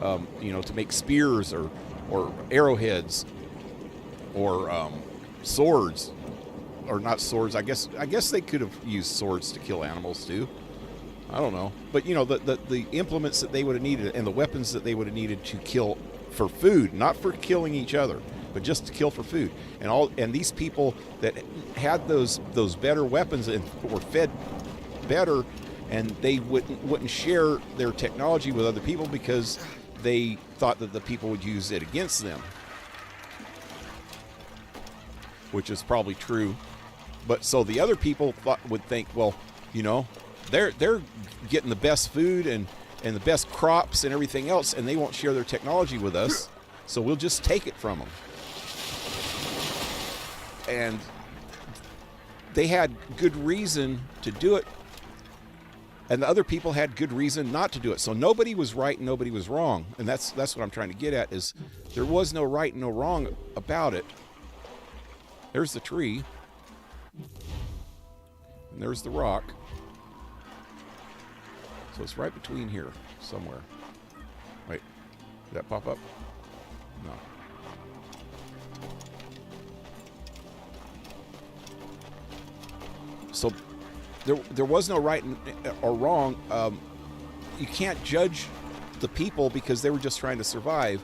To make spears or arrowheads or swords, or not swords. I guess they could have used swords to kill animals too. I don't know, but the implements that they would have needed and the weapons that they would have needed to kill for food, not for killing each other, but just to kill for food. And these people that had those better weapons and were fed better, and they wouldn't share their technology with other people because they thought that the people would use it against them, which is probably true. But so the other people would think, well, they're getting the best food and the best crops and everything else, and they won't share their technology with us, so we'll just take it from them. And they had good reason to do it, and the other people had good reason not to do it. So nobody was right and nobody was wrong, and that's what I'm trying to get at, is there was no right and no wrong about it. There's the tree, and there's the rock. So it's right between here somewhere. Wait, did that pop up? No. So there was no right or wrong. You can't judge the people because they were just trying to survive.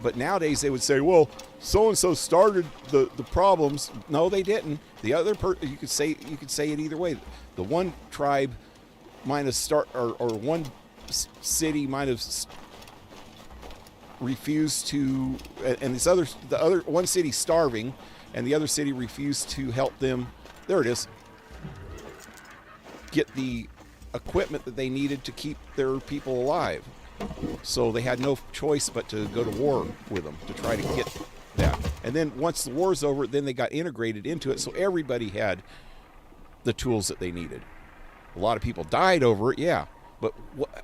But nowadays they would say, well, so-and-so started the problems. No, they didn't. The other you could say it either way. The one tribe might have or one city might have refused to, and the other one city starving, and the other city refused to help them. There it is. Get the equipment that they needed to keep their people alive. So they had no choice but to go to war with them to try to get that. And then once the war's over, then they got integrated into it, so everybody had the tools that they needed. A lot of people died over it, yeah, but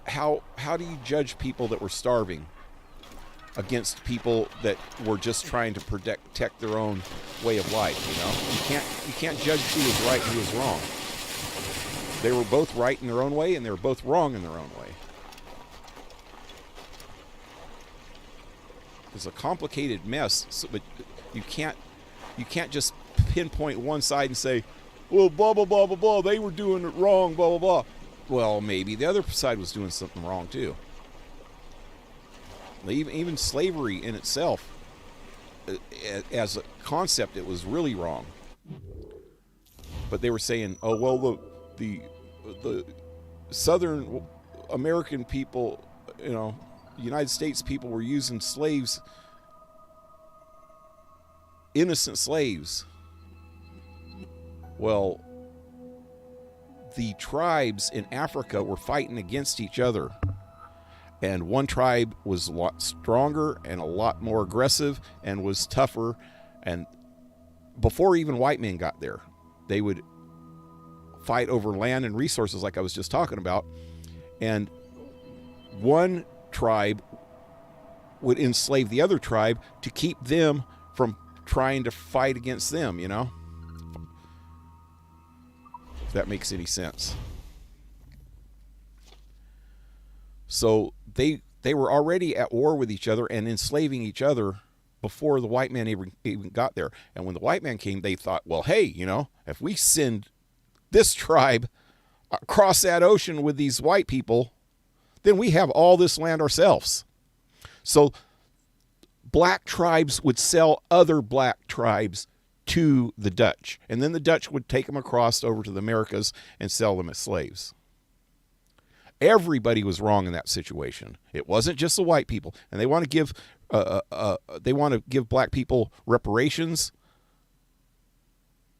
how do you judge people that were starving against people that were just trying to protect their own way of life? You can't judge who was right and who was wrong. They were both right in their own way, and they were both wrong in their own way. It's a complicated mess, but you can't just pinpoint one side and say, well, blah, blah, blah, blah, blah, they were doing it wrong, blah, blah, blah. Well, maybe the other side was doing something wrong, too. Even slavery in itself, as a concept, it was really wrong. But they were saying, oh, well, the Southern American people United States people were using slaves, innocent slaves. Well, the tribes in Africa were fighting against each other. And one tribe was a lot stronger and a lot more aggressive and was tougher. And before even white men got there, they would fight over land and resources like I was just talking about. And one tribe would enslave the other tribe to keep them from trying to fight against them, If that makes any sense. So they were already at war with each other and enslaving each other before the white man even got there. And when the white man came, they thought, well, hey, if we send this tribe across that ocean with these white people, then we have all this land ourselves. So black tribes would sell other black tribes to the Dutch. And then the Dutch would take them across over to the Americas and sell them as slaves. Everybody was wrong in that situation. It wasn't just the white people, and they want to give black people reparations.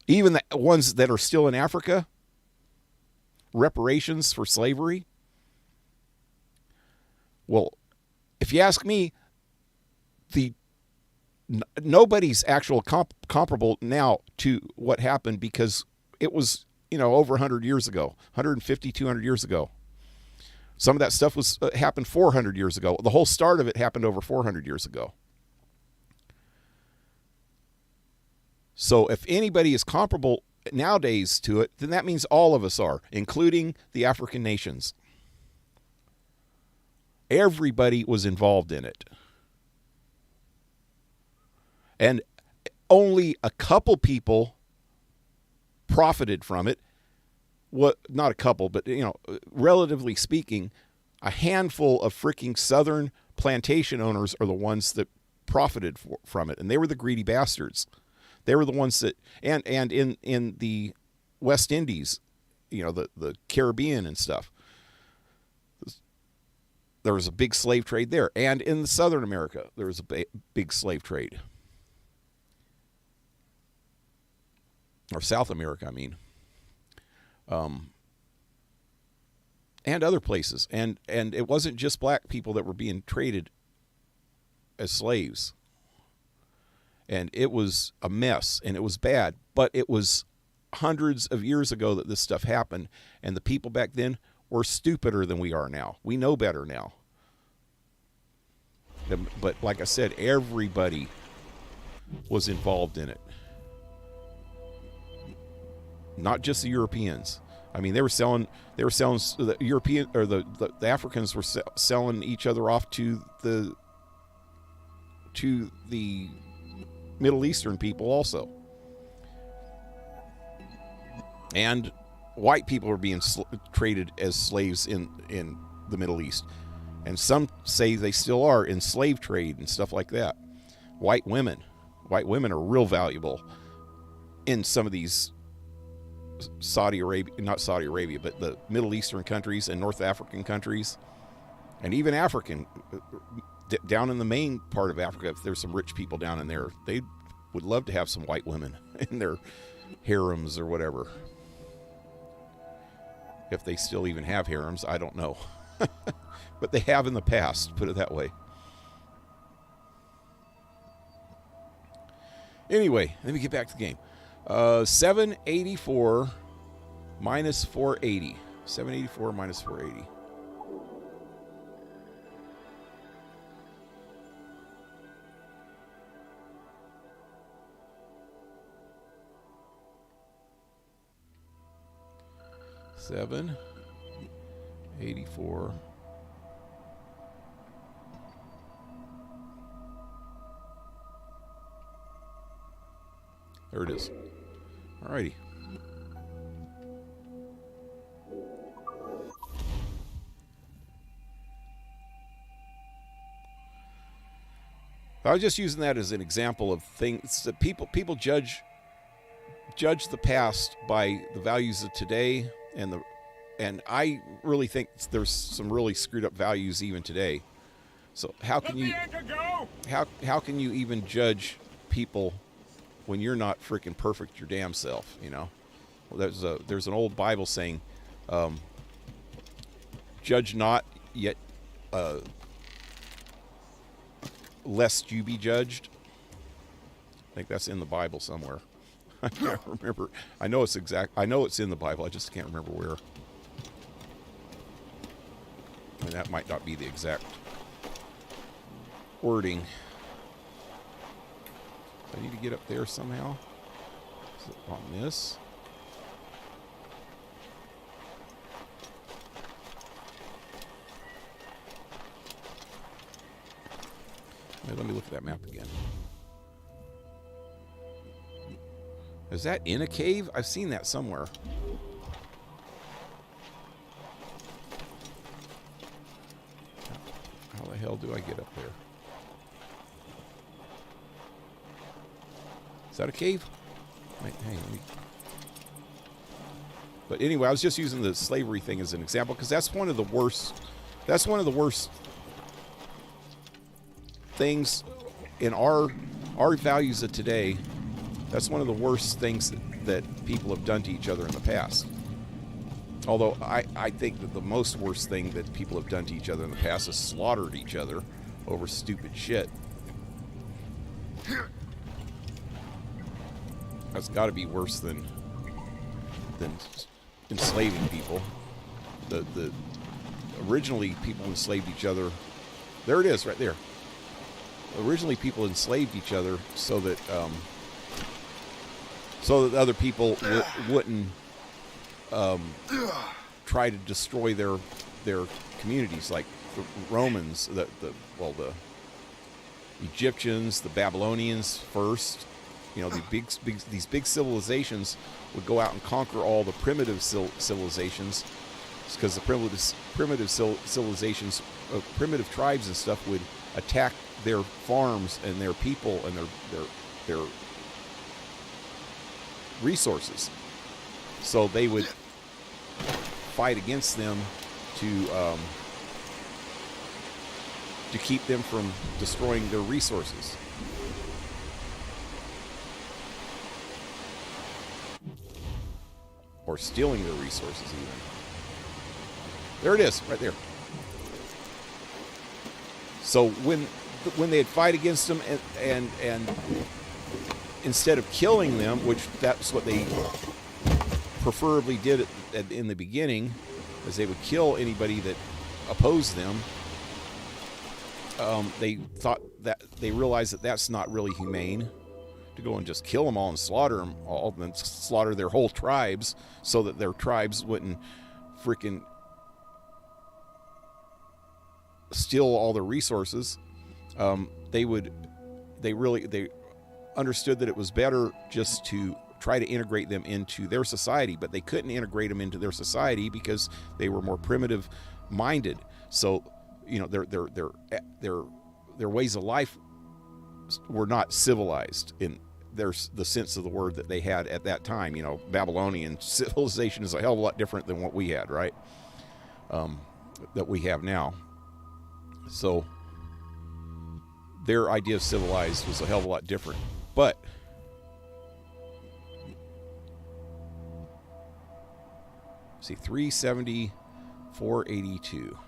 Even the ones that are still in Africa, reparations for slavery. Well, if you ask me, nobody's actual comparable now to what happened, because it was over 100 years ago, 150, 200 years ago. Some of that stuff happened 400 years ago. The whole start of it happened over 400 years ago. So if anybody is comparable nowadays to it, then that means all of us are, including the African nations. Everybody was involved in it. And only a couple people profited from it. Not a couple, but relatively speaking, a handful of freaking southern plantation owners are the ones that profited from it, and they were the greedy bastards. They were the ones that, and in the West Indies, the Caribbean and stuff, there was a big slave trade there, and in Southern America there was a big slave trade, or South America, I mean. And other places. And it wasn't just black people that were being traded as slaves. And it was a mess, and it was bad. But it was hundreds of years ago that this stuff happened, and the people back then were stupider than we are now. We know better now. But like I said, everybody was involved in it. Not just the Europeans. I mean, they were selling the European, or the Africans were selling each other off to the Middle Eastern people also. And white people were being traded as slaves in the Middle East. And some say they still are in slave trade and stuff like that. White women are real valuable in some of these not Saudi Arabia, but the Middle Eastern countries and North African countries, and even African, down in the main part of Africa. If there's some rich people down in there, they would love to have some white women in their harems or whatever. If they still even have harems, I don't know. But they have in the past, put it that way. Anyway, let me get back to the game. 784 minus 480. 784 minus 480. Seven 84 There it is. Alrighty. I was just using that as an example of things that people judge the past by the values of today and And I really think there's some really screwed up values even today. So how can you how can you even judge people when you're not freaking perfect your damn self? You know, well, there's an old Bible saying, "Judge not, yet lest you be judged." I think that's in the Bible somewhere. I can't remember. I know it's in the Bible. I just can't remember where. I mean, that might not be the exact wording. I need to get up there somehow. Is it on this? Let me look at that map again. Is that in a cave? I've seen that somewhere. How the hell do I get up there? Is that a cave? Wait, hey, let me... But anyway, I was just using the slavery thing as an example because that's one of the worst. That's one of the worst things in our values of today. That's one of the worst things that people have done to each other in the past. Although I think that the most worst thing that people have done to each other in the past is slaughtered each other over stupid shit. That's got to be worse than enslaving people. The originally people enslaved each other. There it is, right there. Originally people enslaved each other so that other people wouldn't try to destroy their communities, like the Romans, the Egyptians, the Babylonians first. You know, these big civilizations would go out and conquer all the primitive civilizations, because the primitive civilizations, primitive tribes and stuff would attack their farms and their people and their resources. So they would fight against them to keep them from destroying their resources. Or stealing their resources even. There it is, right there. So when they'd fight against them and instead of killing them, which that's what they preferably did in the beginning, is they would kill anybody that opposed them. They realized that that's not really humane, to go and just kill them all and slaughter them all, and slaughter their whole tribes so that their tribes wouldn't freaking steal all their resources. They understood that it was better just to try to integrate them into their society, but they couldn't integrate them into their society because they were more primitive minded. So, you know, their ways of life were not civilized in the sense of the word that they had at that time. You know, Babylonian civilization is a hell of a lot different than what we had, right? That we have now. So their idea of civilized was a hell of a lot different. But see, 370, 482.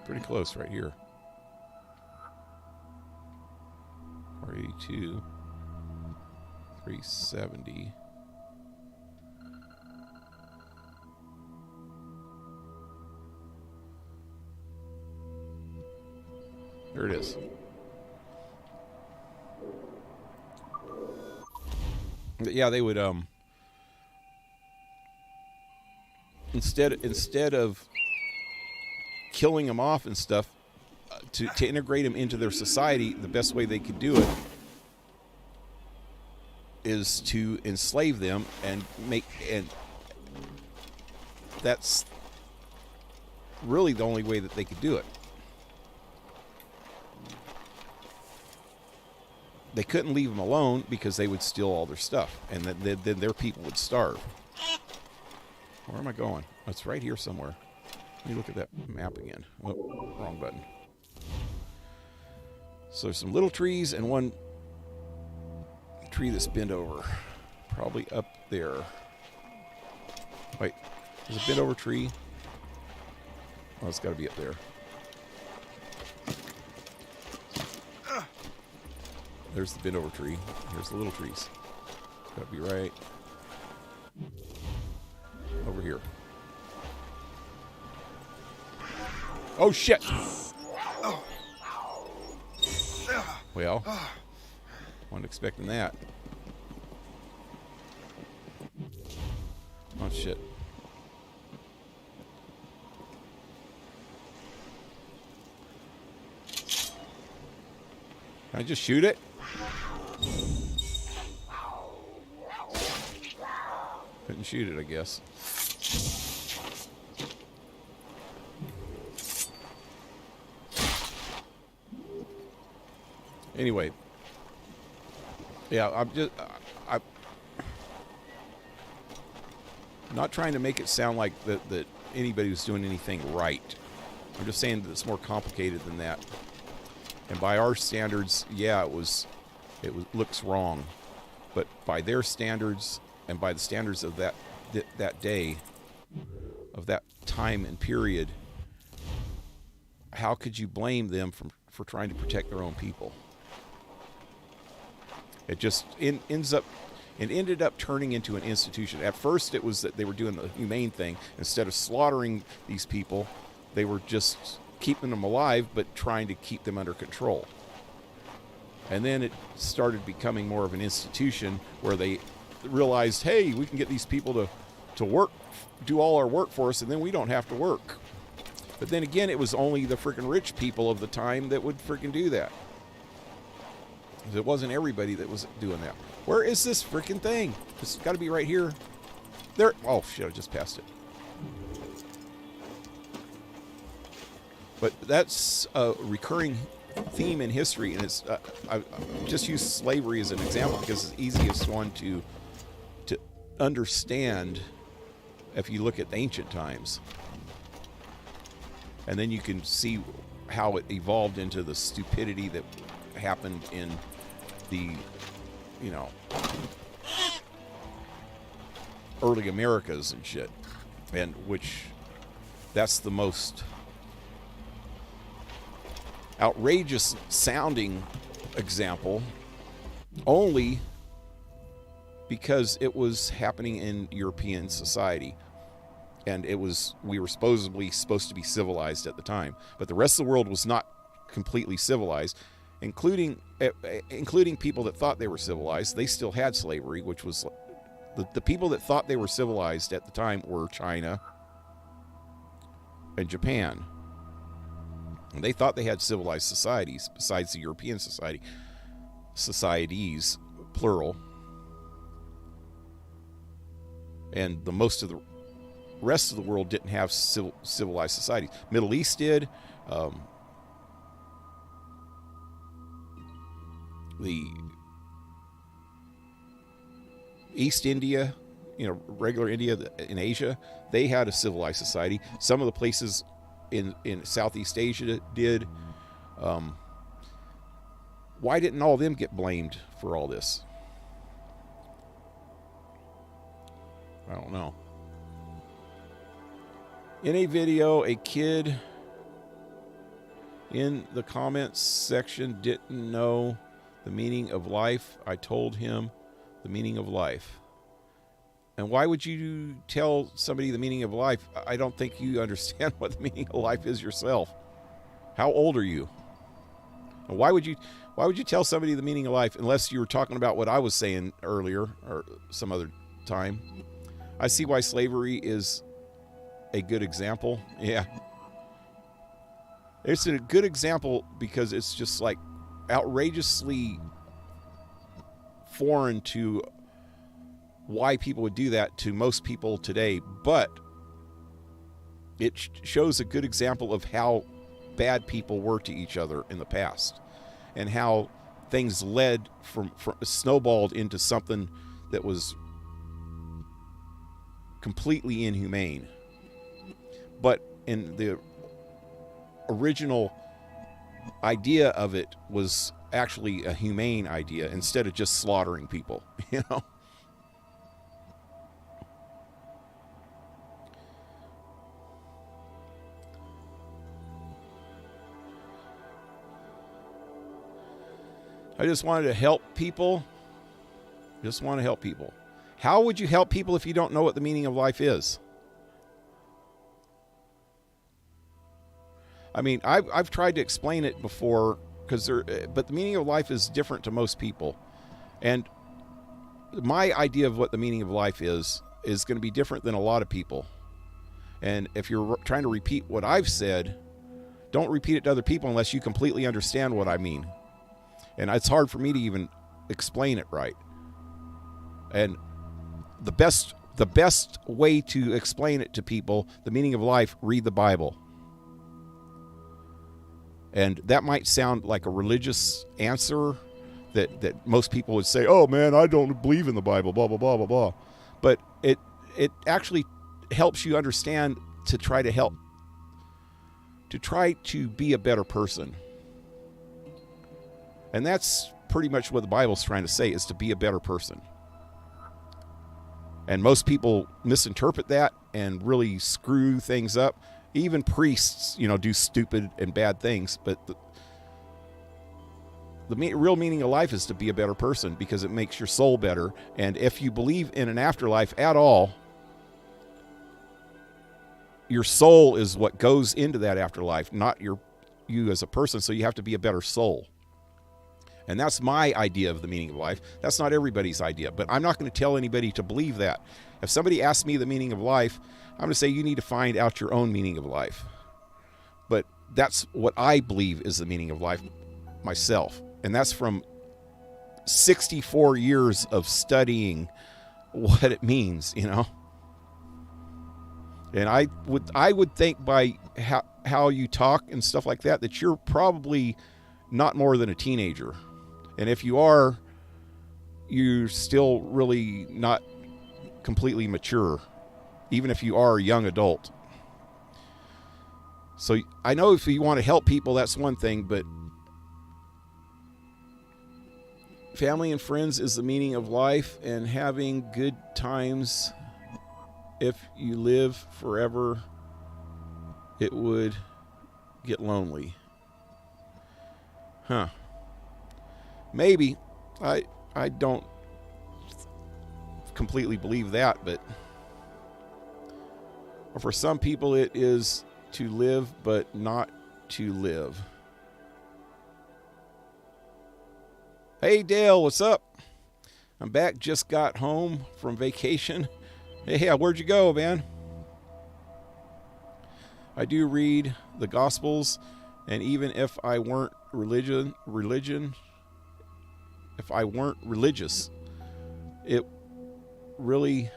Pretty close right here. 482, 370. There it is. Yeah, they would instead of killing them off and stuff, to integrate them into their society, the best way they could do it is to enslave them and that's really the only way that they could do it. they couldn't leave them alone because they would steal all their stuff, and then their people would starve. Where am I going? Oh, it's right here somewhere. Let me look at that map again. Oh, wrong button. So there's some little trees and one tree that's bent over. Probably up there. Wait, there's a bent over tree. Oh, it's got to be up there. There's the bent over tree. Here's the little trees. Got to be right over here. Oh, shit! Well, wasn't expecting that. Oh, shit. Can I just shoot it? Couldn't shoot it, I guess. Anyway, yeah, I'm not trying to make it sound like that anybody was doing anything right. I'm just saying that it's more complicated than that. And by our standards, yeah, it looks wrong, but by their standards and by the standards of that day, of that time and period, how could you blame them for trying to protect their own people? It just ended up turning into an institution. At first, it was that they were doing the humane thing. Instead of slaughtering these people, they were just keeping them alive, but trying to keep them under control. And then it started becoming more of an institution where they realized, hey, we can get these people to work, do all our work for us, and then we don't have to work. But then again, it was only the freaking rich people of the time that would freaking do that. It wasn't everybody that was doing that. Where is this freaking thing? It's got to be right here. There. Oh, shit, I just passed it. But that's a recurring theme in history, and it's I just use slavery as an example because it's the easiest one to understand if you look at the ancient times. And then you can see how it evolved into the stupidity that happened in the, early Americas and shit. And which, that's the most outrageous sounding example, only because it was happening in European society. And we were supposed to be civilized at the time, but the rest of the world was not completely civilized, including people that thought they were civilized. They still had slavery, which was the people that thought they were civilized at the time were China and Japan. And they thought they had civilized societies besides the European societies, plural. And the most of the rest of the world didn't have civilized societies. Middle East did. The East India, regular India in Asia, they had a civilized society. Some of the places in Southeast Asia did. Why didn't all of them get blamed for all this? I don't know. In a video, a kid in the comments section didn't know the meaning of life. I told him the meaning of life. And why would you tell somebody the meaning of life? I don't think you understand what the meaning of life is yourself. How old are you? And why would you tell somebody the meaning of life unless you were talking about what I was saying earlier or some other time? I see why slavery is a good example. Yeah. It's a good example because it's just like outrageously foreign to why people would do that to most people today, but it shows a good example of how bad people were to each other in the past and how things led from snowballed into something that was completely inhumane. But in the original idea of it was actually a humane idea instead of just slaughtering people, you know. I just wanted to help people. Just want to help people. How would you help people if you don't know what the meaning of life is? I mean, I've tried to explain it before, but the meaning of life is different to most people. And my idea of what the meaning of life is going to be different than a lot of people. And if you're trying to repeat what I've said, don't repeat it to other people unless you completely understand what I mean. And it's hard for me to even explain it right. And the best way to explain it to people, the meaning of life, read the Bible. And that might sound like a religious answer that most people would say, oh man, I don't believe in the Bible, blah, blah, blah, blah, blah. But it actually helps you understand to try to be a better person. And that's pretty much what the Bible's trying to say, is to be a better person. And most people misinterpret that and really screw things up. Even priests, do stupid and bad things. But the real meaning of life is to be a better person, because it makes your soul better. And if you believe in an afterlife at all, your soul is what goes into that afterlife, not you as a person. So you have to be a better soul. And that's my idea of the meaning of life. That's not everybody's idea, but I'm not going to tell anybody to believe that. If somebody asks me the meaning of life, I'm going to say you need to find out your own meaning of life. But that's what I believe is the meaning of life myself. And that's from 64 years of studying what it means, And I would think by how you talk and stuff like that you're probably not more than a teenager. And if you are, you're still really not completely mature, even if you are a young adult. So I know if you want to help people, that's one thing, but family and friends is the meaning of life, and having good times. If you live forever, it would get lonely. Huh. Maybe. I don't completely believe that, but for some people it is to live but not to live. Hey Dale, what's up? I'm back, just got home from vacation. Hey, where'd you go, man? I do read the Gospels, and even if I weren't religious, it really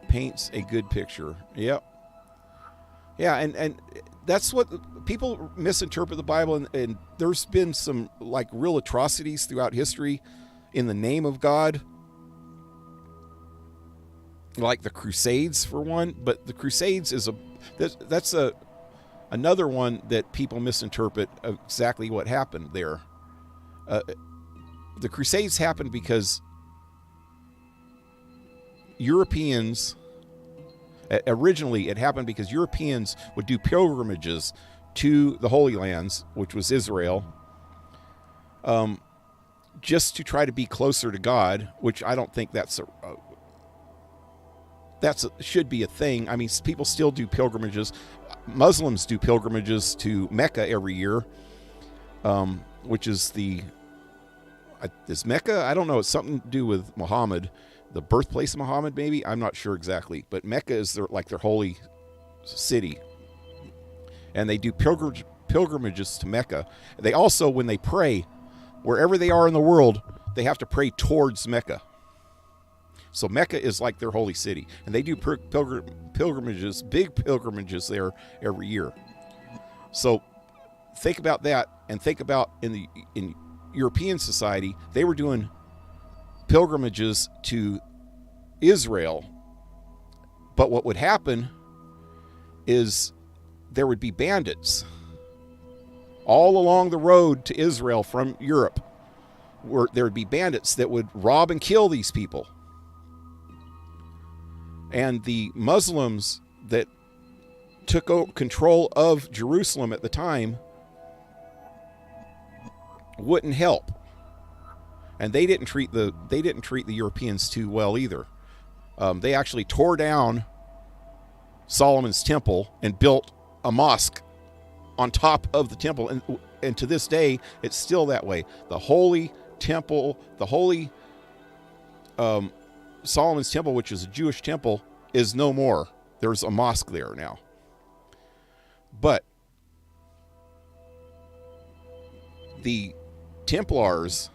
paints a good picture. Yep. Yeah, and that's what people misinterpret the Bible, and there's been some like real atrocities throughout history in the name of God, like the Crusades for one. But the Crusades is that's another one that people misinterpret exactly what happened there. The Crusades happened because Europeans, originally it happened because Europeans would do pilgrimages to the Holy Lands, which was Israel, just to try to be closer to God, which I don't think should be a thing. I mean, people still do pilgrimages. Muslims do pilgrimages to Mecca every year, which is is Mecca? I don't know. It's something to do with Muhammad, the birthplace of Muhammad, maybe. I'm not sure exactly, but Mecca is their holy city, and they do pilgrimages to Mecca. They also, when they pray, wherever they are in the world, they have to pray towards Mecca. So Mecca is like their holy city, and they do pilgrimages, big pilgrimages there every year. So think about that, and think about in European society, they were doing pilgrimages to Israel. But what would happen is there would be bandits all along the road to Israel from Europe, where there would be bandits that would rob and kill these people. And the Muslims that took control of Jerusalem at the time wouldn't help. And they didn't treat the Europeans too well either. They actually tore down Solomon's temple and built a mosque on top of the temple, and to this day it's still that way. The holy temple, the holy Solomon's temple, which is a Jewish temple, is no more. There's a mosque there now. But the Templars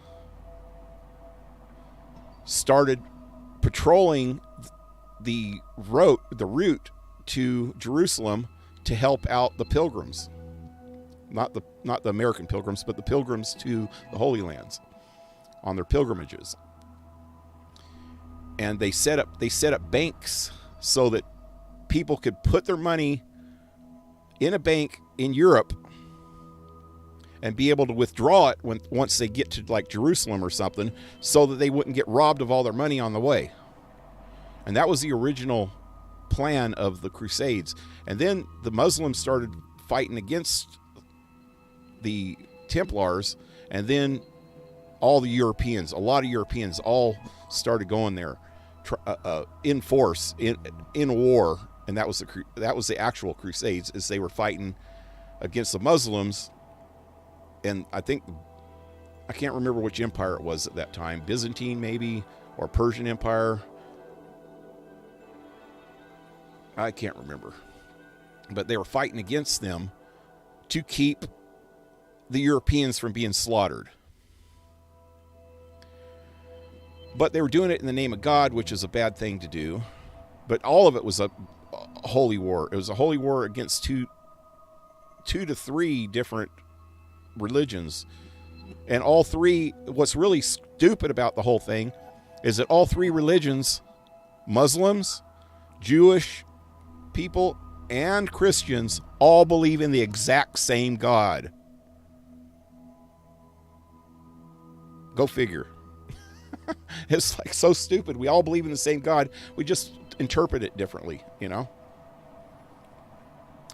started patrolling the route to Jerusalem to help out the pilgrims. Not the American pilgrims, but the pilgrims to the Holy Lands on their pilgrimages. And they set up banks so that people could put their money in a bank in Europe and be able to withdraw it once they get to like Jerusalem or something, so that they wouldn't get robbed of all their money on the way. And that was the original plan of the Crusades. And then the Muslims started fighting against the Templars, and then all the Europeans, a lot of Europeans, all started going there in force, in war. And that was the actual Crusades, is they were fighting against the Muslims. And I can't remember which empire it was at that time, Byzantine maybe, or Persian Empire. I can't remember. But they were fighting against them to keep the Europeans from being slaughtered. But they were doing it in the name of God, which is a bad thing to do. But all of it was a holy war. It was a holy war against two to three different religions. And all three, what's really stupid about the whole thing is that all three religions, Muslims, Jewish people, and Christians, all believe in the exact same God. Go figure. It's like so stupid. We all believe in the same God. We just interpret it differently, you know?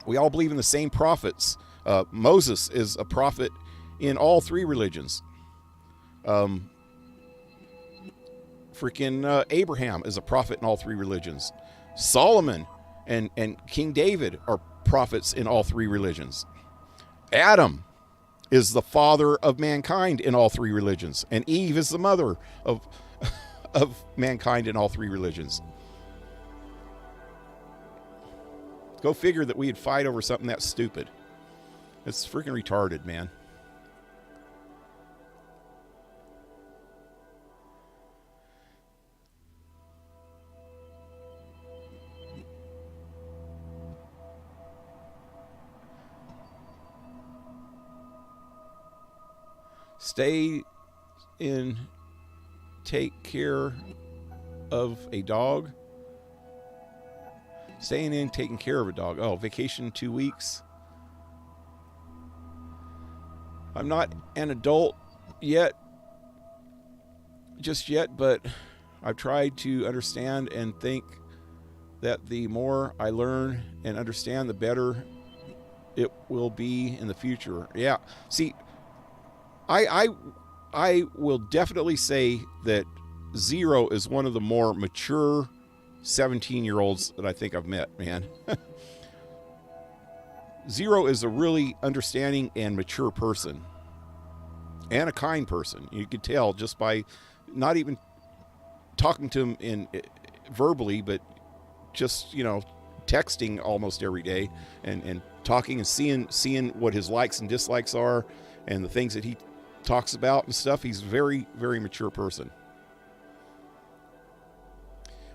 We all believe in the same prophets. Moses is a prophet in all three religions. Abraham is a prophet in all three religions. Solomon and King David are prophets in all three religions. Adam is the father of mankind in all three religions, and Eve is the mother of mankind in all three religions. Go figure that we'd fight over something that stupid. It's freaking retarded, man. Stay in, take care of a dog. Staying in, taking care of a dog. Oh, vacation 2 weeks. I'm not an adult just yet, but I've tried to understand and think that the more I learn and understand, the better it will be in the future. Yeah. See, I will definitely say that Zero is one of the more mature 17-year-olds that I think I've met, man. Zero is a really understanding and mature person, and a kind person. You could tell just by not even talking to him verbally, but just, texting almost every day and talking and seeing what his likes and dislikes are and the things that he talks about and stuff. He's a very, very mature person.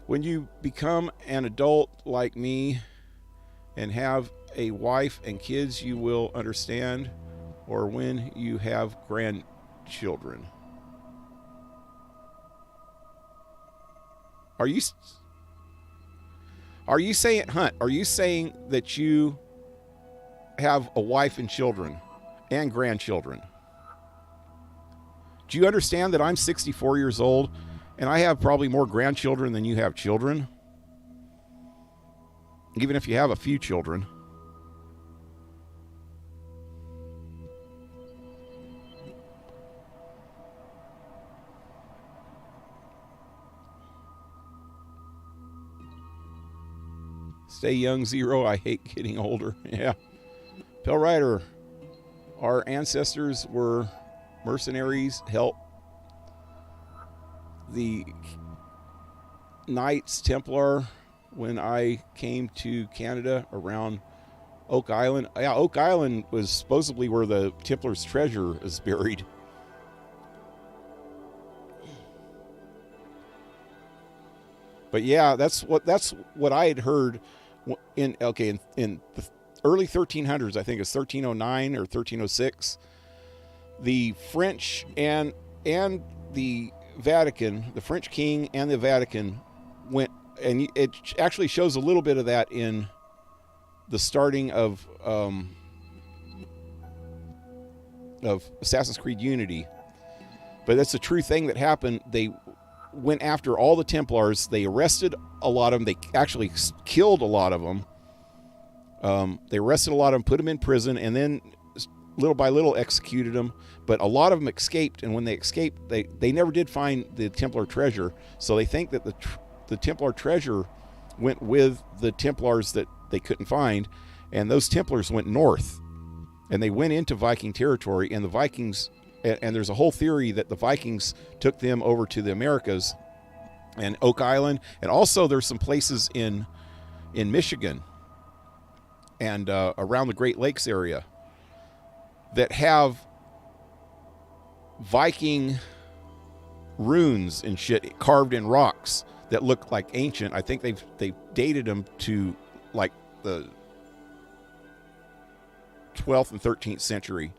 When you become an adult like me and have a wife and kids, you will understand. Or when you have children. Are you saying, Hunt, are you saying that you have a wife and children and grandchildren? Do you understand that I'm 64 years old and I have probably more grandchildren than you have children? Even if you have a few children. Stay young, Zero. I hate getting older. Yeah. Pale Rider. Our ancestors were mercenaries, help the Knights Templar when I came to Canada around Oak Island. Yeah, Oak Island was supposedly where the Templars' treasure is buried. But yeah, that's what I had heard in the early 1300s. I think it's 1309 or 1306. The French and the Vatican, the French king and the Vatican went, and it actually shows a little bit of that in the starting of Assassin's Creed Unity. But that's a true thing that happened. They went after all the Templars. They arrested a lot of them. They actually killed a lot of them. They arrested a lot of them, put them in prison, and then little by little executed them. But a lot of them escaped, and when they escaped, they never did find the Templar treasure. So they think that the Templar treasure went with the Templars that they couldn't find, and those Templars went north, and they went into Viking territory, and the Vikings, and there's a whole theory that the Vikings took them over to the Americas and Oak Island, and also there's some places in Michigan and around the Great Lakes area that have Viking runes and shit carved in rocks that look like ancient. I think they've dated them to like the 12th and 13th century.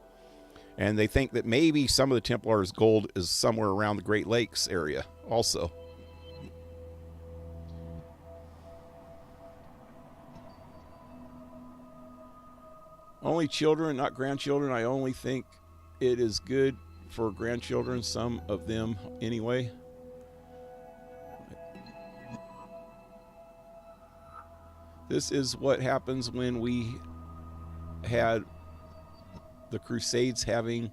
And they think that maybe some of the Templars' gold is somewhere around the Great Lakes area also. Only children, not grandchildren. I only think it is good for grandchildren, some of them anyway. This is what happens when we had the Crusades, having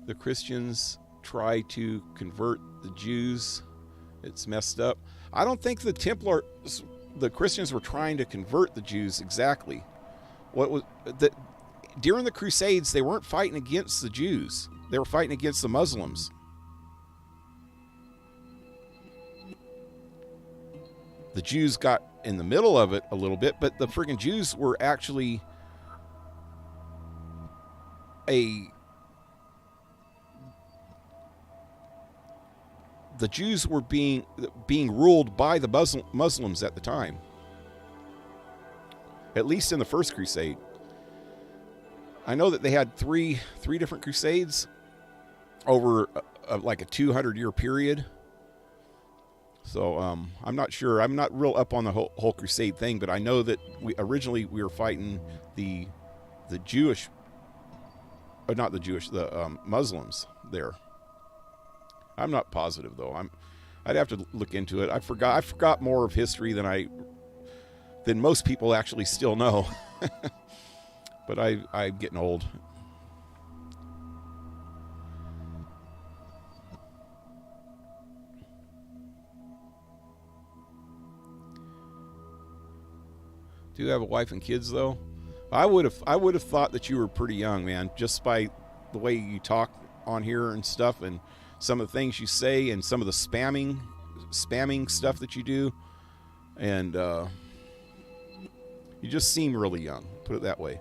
the Christians try to convert the Jews. It's messed up. I don't think the Christians were trying to convert the Jews exactly. During the Crusades, they weren't fighting against the Jews. They were fighting against the Muslims. The Jews got in the middle of it a little bit, but the friggin' Jews were actually the Jews were being ruled by the Muslims at the time. At least in the First Crusade. I know that they had three different crusades over like a 200-year period. So I'm not sure. I'm not real up on the whole crusade thing, but I know that originally we were fighting the Jewish, not the Jewish, the Muslims there. I'm not positive though. I'd have to look into it. I forgot more of history than most people actually still know. But I'm getting old. Do you have a wife and kids though? I would have thought that you were pretty young, man, just by the way you talk on here and stuff, and some of the things you say, and some of the spamming stuff that you do, and you just seem really young. Put it that way.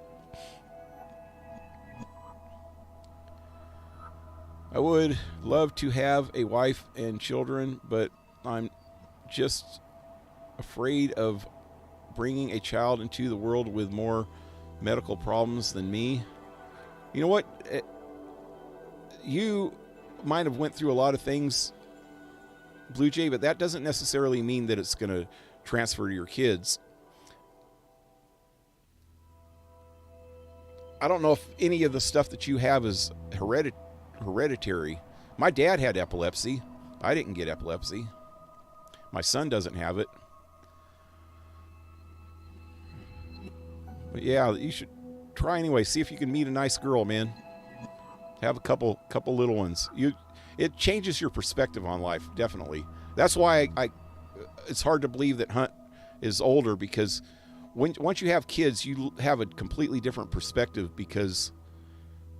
I would love to have a wife and children, but I'm just afraid of bringing a child into the world with more medical problems than me. You know what? You might have went through a lot of things, Blue Jay, but that doesn't necessarily mean that it's going to transfer to your kids. I don't know if any of the stuff that you have is hereditary. My dad had epilepsy. I didn't get epilepsy. My son doesn't have it. But yeah, you should try anyway. See if you can meet a nice girl, man. Have a couple little ones. It changes your perspective on life, definitely. That's why it's hard to believe that Hunt is older, because once you have kids, you have a completely different perspective, because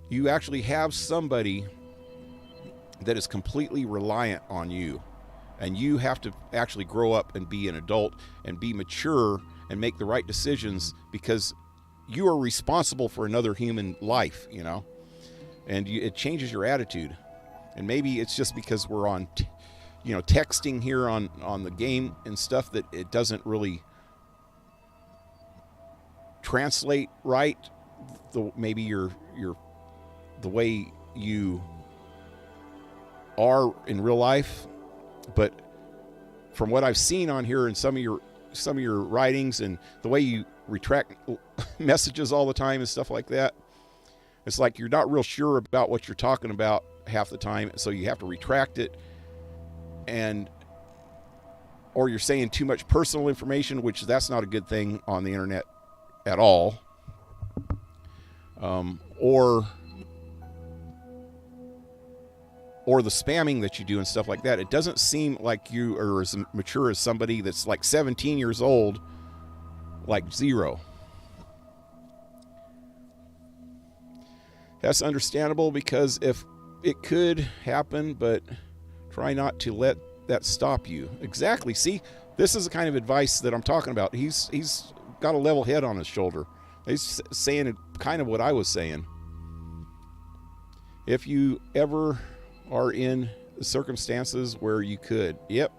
you actually have somebody that is completely reliant on you, and you have to actually grow up and be an adult and be mature and make the right decisions, because you are responsible for another human life, you know, and it changes your attitude. And maybe it's just because we're on, texting here on the game and stuff, that it doesn't really translate right. Maybe the way you are in real life. But from what I've seen on here and some of your writings and the way you retract messages all the time and stuff like that, it's like you're not real sure about what you're talking about half the time, so you have to retract it, or you're saying too much personal information, which that's not a good thing on the internet at all. Or the spamming that you do and stuff like that. It doesn't seem like you are as mature as somebody that's like 17 years old, like Zero. That's understandable, because if it could happen, but try not to let that stop you. Exactly. See, this is the kind of advice that I'm talking about. He's got a level head on his shoulder. He's saying kind of what I was saying. If you ever are in circumstances where you could, yep,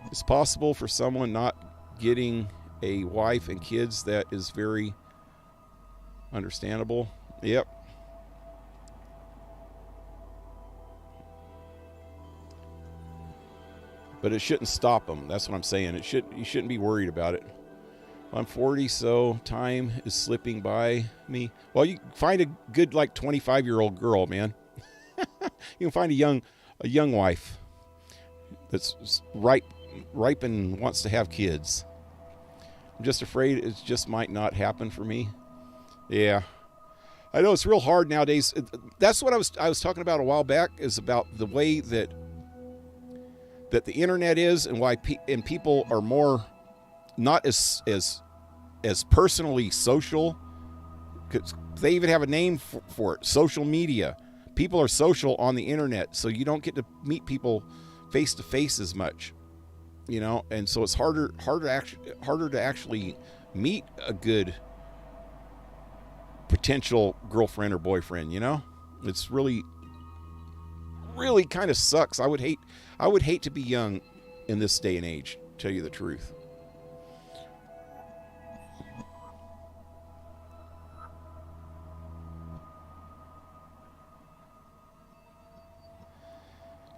it's possible for someone not getting a wife and kids. That is very understandable. Yep. But it shouldn't stop them. That's what I'm saying. You shouldn't be worried about it. I'm 40, so time is slipping by me. Well, you find a good 25-year-old girl, man. You can find a young wife that's ripe and wants to have kids. I'm just afraid it just might not happen for me. Yeah. I know it's real hard nowadays. That's what I was talking about a while back, is about the way that the internet is, and why people are more not as personally social. 'Cause they even have a name for it, social media. People are social on the internet, so you don't get to meet people face to face as much, and so it's harder to actually meet a good potential girlfriend or boyfriend. It's really kind of sucks. I would hate to be young in this day and age, to tell you the truth.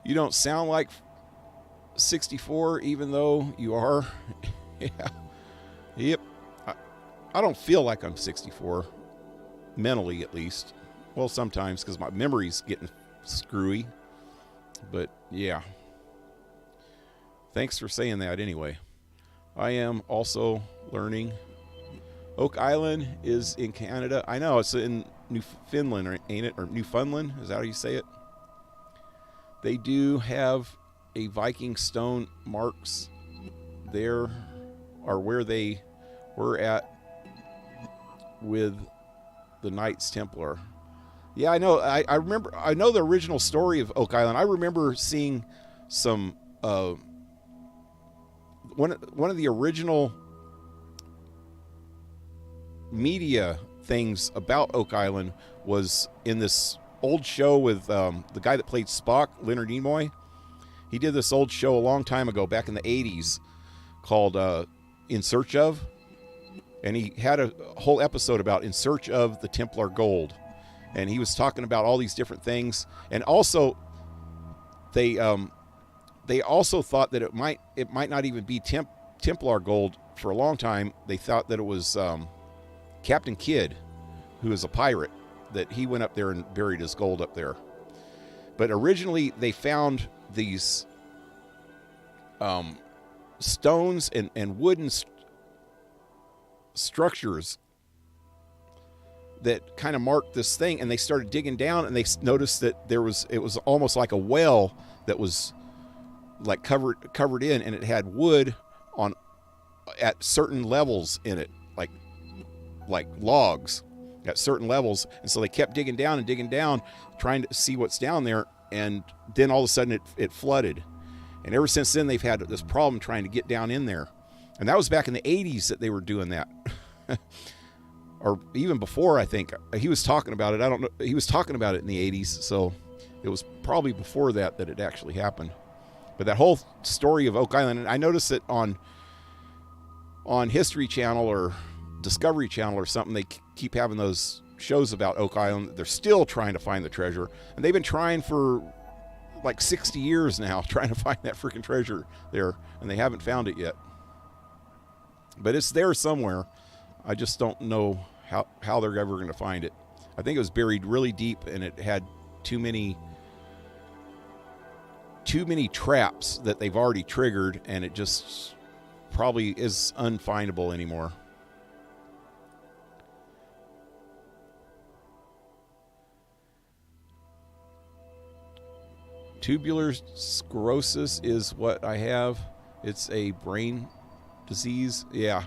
You don't sound like 64, even though you are. Yeah. Yep. I don't feel like I'm 64, mentally at least. Well, sometimes, because my memory's getting screwy. But yeah. Thanks for saying that anyway. I am also learning. Oak Island is in Canada. I know, it's in Newfoundland, ain't it? Or Newfoundland, is that how you say it? They do have a Viking stone marks there, or where they were at with the Knights Templar. Yeah, I know. I remember. I know the original story of Oak Island. I remember seeing some one of the original media things about Oak Island was in this old show with the guy that played Spock, Leonard Nimoy. He did this old show a long time ago, back in the 80s, called In Search Of. And he had a whole episode about In Search of the Templar Gold. and he was talking about all these different things. And also, they also thought that it might not even be Templar gold for a long time. They thought that it was Captain Kidd, who is a pirate, that he went up there and buried his gold up there. But originally they found these stones and wooden structures that kind of marked this thing, and they started digging down, and they noticed that it was almost like a well that was like covered in, and it had wood at certain levels in it, like logs at certain levels. And so they kept digging down, trying to see what's down there, and then all of a sudden it flooded. And ever since then they've had this problem trying to get down in there. And that was back in the 80s that they were doing that. Or even before, I think. He was talking about it. I don't know. He was talking about it in the 80s, so it was probably before that it actually happened. But that whole story of Oak Island, and I noticed it on History Channel or Discovery Channel or something, they keep having those shows about Oak Island. They're still trying to find the treasure, and they've been trying for like 60 years now, trying to find that freaking treasure there, and they haven't found it yet. But it's there somewhere. I just don't know how they're ever going to find it. I think it was buried really deep, and it had too many traps that they've already triggered, and it just probably is unfindable anymore. Tubular sclerosis is what I have. It's a brain disease. Yeah.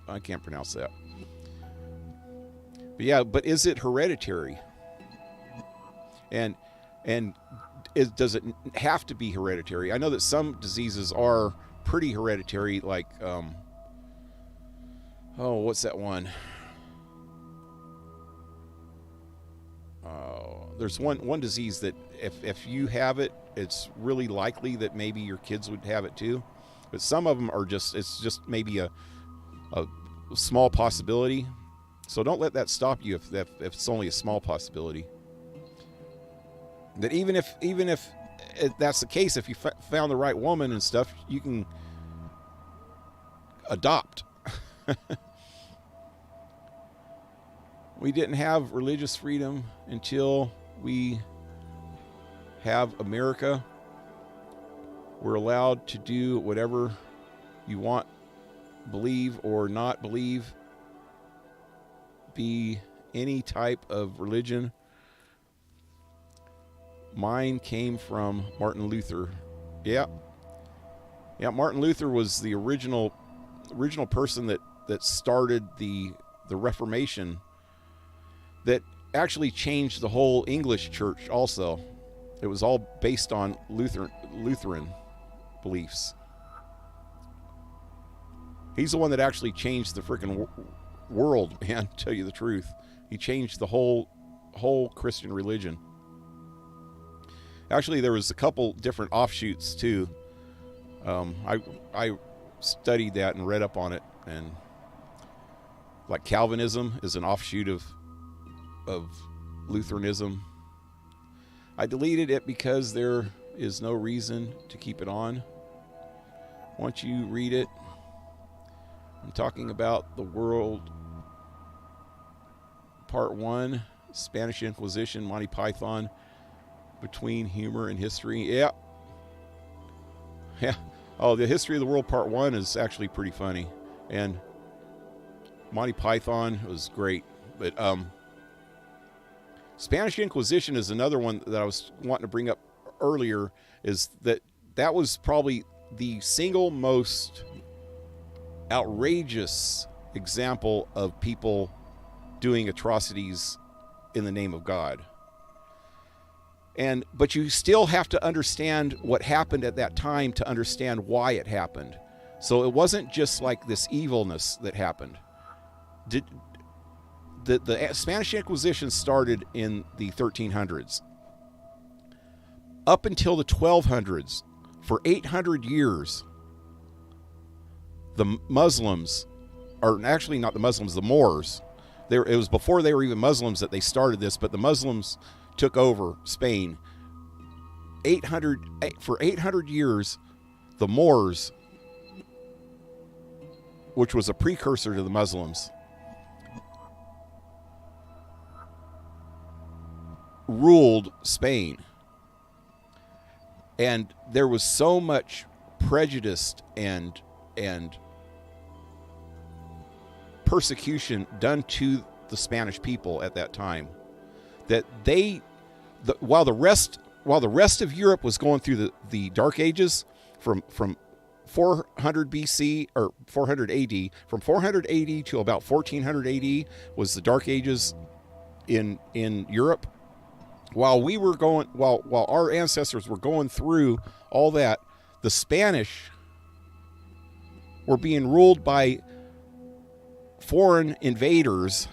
I can't pronounce that. But yeah, but is it hereditary? And does it have to be hereditary? I know that some diseases are pretty hereditary, like what's that one? There's one disease that if you have it, it's really likely that maybe your kids would have it too. But some of them are it's just maybe a small possibility. So don't let that stop you if it's only a small possibility. That even if that's the case, if you found the right woman and stuff, you can adopt. We didn't have religious freedom until we have America. We're allowed to do whatever you want, believe or not believe, be any type of religion. Mine came from Martin Luther. Yeah, Martin Luther was the original person that started the Reformation, that actually changed the whole English church also. It was all based on Lutheran beliefs. He's the one that actually changed the freaking world, man, to tell you the truth. He changed the whole Christian religion. Actually, there was a couple different offshoots too. I studied that and read up on it, and like Calvinism is an offshoot of Lutheranism. I deleted it because there is no reason to keep it on. Once you read it, I'm talking about the world, part 1, Spanish Inquisition, Monty Python, between humor and history. Yeah. Oh, the history of the world part 1 is actually pretty funny, and Monty Python was great. But Spanish Inquisition is another one that I was wanting to bring up earlier. Is that was probably the single most outrageous example of people doing atrocities in the name of God. But you still have to understand what happened at that time to understand why it happened. So it wasn't just like this evilness that happened. The Spanish Inquisition started in the 1300s. Up until the 1200s, for 800 years, the Muslims or actually not the Muslims, the Moors. It was before they were even Muslims that they started this, but the Muslims took over Spain. For 800 years, the Moors, which was a precursor to the Muslims, ruled Spain. And there was so much prejudice and persecution done to the Spanish people at that time that while the rest of Europe was going through the Dark Ages from 400 BC or 400 AD, from 400 AD to about 1400 AD was the Dark Ages in Europe. While our ancestors were going through all that, the Spanish were being ruled by foreign invaders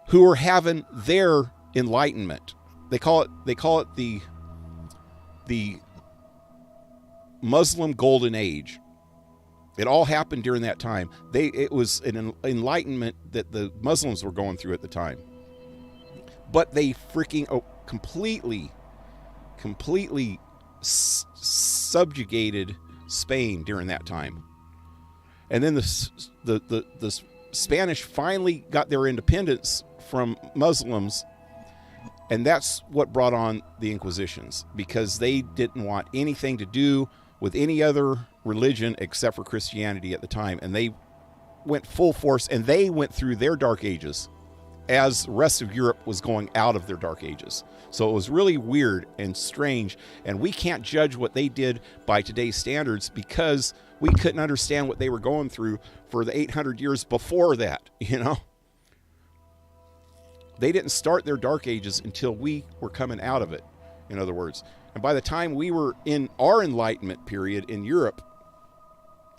who were having their enlightenment. They call it the Muslim Golden Age. It all happened during that time. It was an enlightenment that the Muslims were going through at the time. But they freaking completely subjugated Spain during that time. And then the Spanish finally got their independence from Muslims, and that's what brought on the Inquisitions, because they didn't want anything to do with any other religion except for Christianity at the time. And they went full force, and they went through their Dark Ages as the rest of Europe was going out of their Dark Ages. So it was really weird and strange, and we can't judge what they did by today's standards because we couldn't understand what they were going through for the 800 years before that, you know? They didn't start their Dark Ages until we were coming out of it, in other words. And by the time we were in our Enlightenment period in Europe,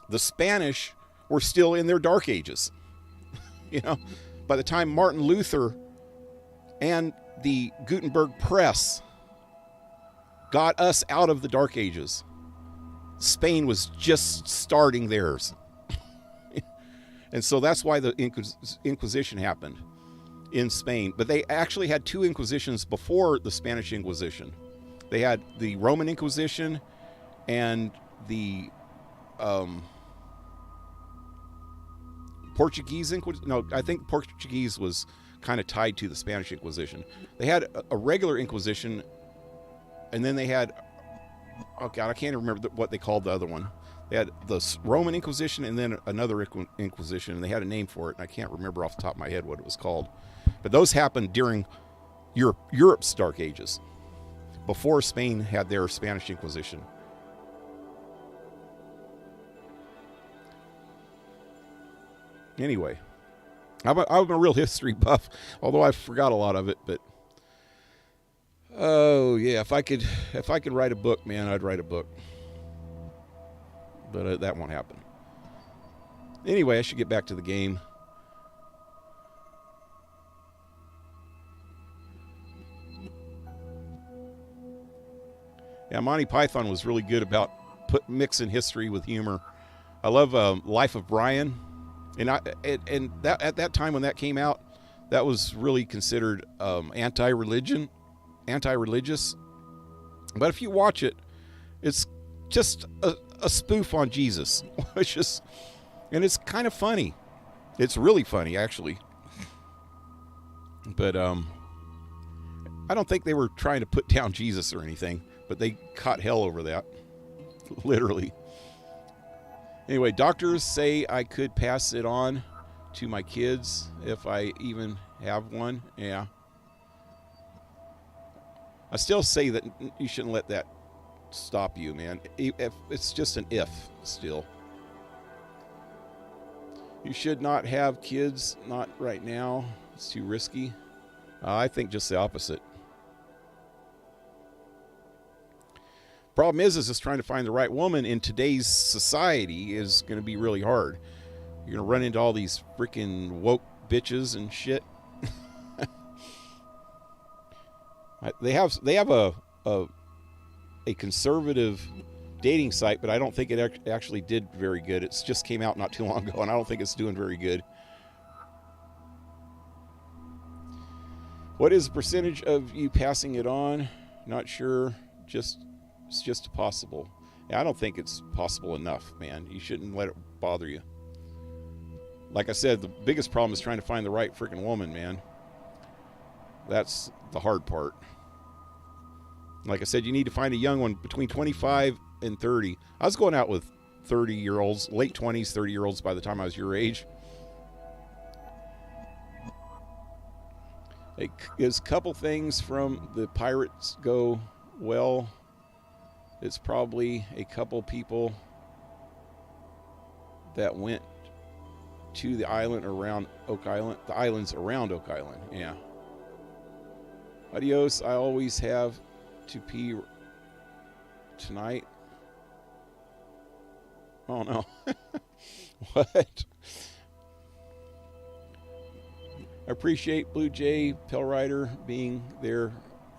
the Spanish were still in their Dark Ages, you know? By the time Martin Luther and the Gutenberg Press got us out of the Dark Ages, Spain was just starting theirs. And so that's why the Inquisition happened in Spain. But they actually had two Inquisitions before the Spanish Inquisition. They had the Roman Inquisition and the Portuguese Inquisition. No, I think Portuguese was kind of tied to the Spanish Inquisition. They had a regular Inquisition, and then they had, oh God, I can't remember what they called the other one. They had the Roman Inquisition and then another Inquisition, and they had a name for it, and I can't remember off the top of my head what it was called. But those happened during Europe's Dark Ages, before Spain had their Spanish Inquisition. Anyway, I'm a real history buff, although I forgot a lot of it. But oh yeah, if I could write a book, man, I'd write a book. But that won't happen. Anyway, I should get back to the game. Yeah, Monty Python was really good about mixing history with humor. I love Life of Brian. And that at that time when that came out, that was really considered anti-religious. But if you watch it, it's just a spoof on Jesus, and it's kind of funny. It's really funny, actually. But I don't think they were trying to put down Jesus or anything, but they caught hell over that, literally. Anyway, doctors say I could pass it on to my kids if I even have one. Yeah. I still say that you shouldn't let that stop you, man. If it's just an if still. You should not have kids, not right now. It's too risky. I think just the opposite. Problem is just trying to find the right woman in today's society is going to be really hard. You're going to run into all these freaking woke bitches and shit. They have a conservative dating site, but I don't think it actually did very good. It's just came out not too long ago, and I don't think it's doing very good. What is the percentage of you passing it on? Not sure. It's just possible. Yeah, I don't think it's possible enough, man. You shouldn't let it bother you. Like I said, the biggest problem is trying to find the right freaking woman, man. That's the hard part. Like I said, you need to find a young one between 25 and 30. I was going out with 30-year-olds, late 20s, 30-year-olds by the time I was your age. As a couple things from the Pirates go well, it's probably a couple people that went to the island around Oak Island, the islands around Oak Island. Yeah. Adios. I always have to pee tonight. Oh no. What? I appreciate Blue Jay Pell Rider being there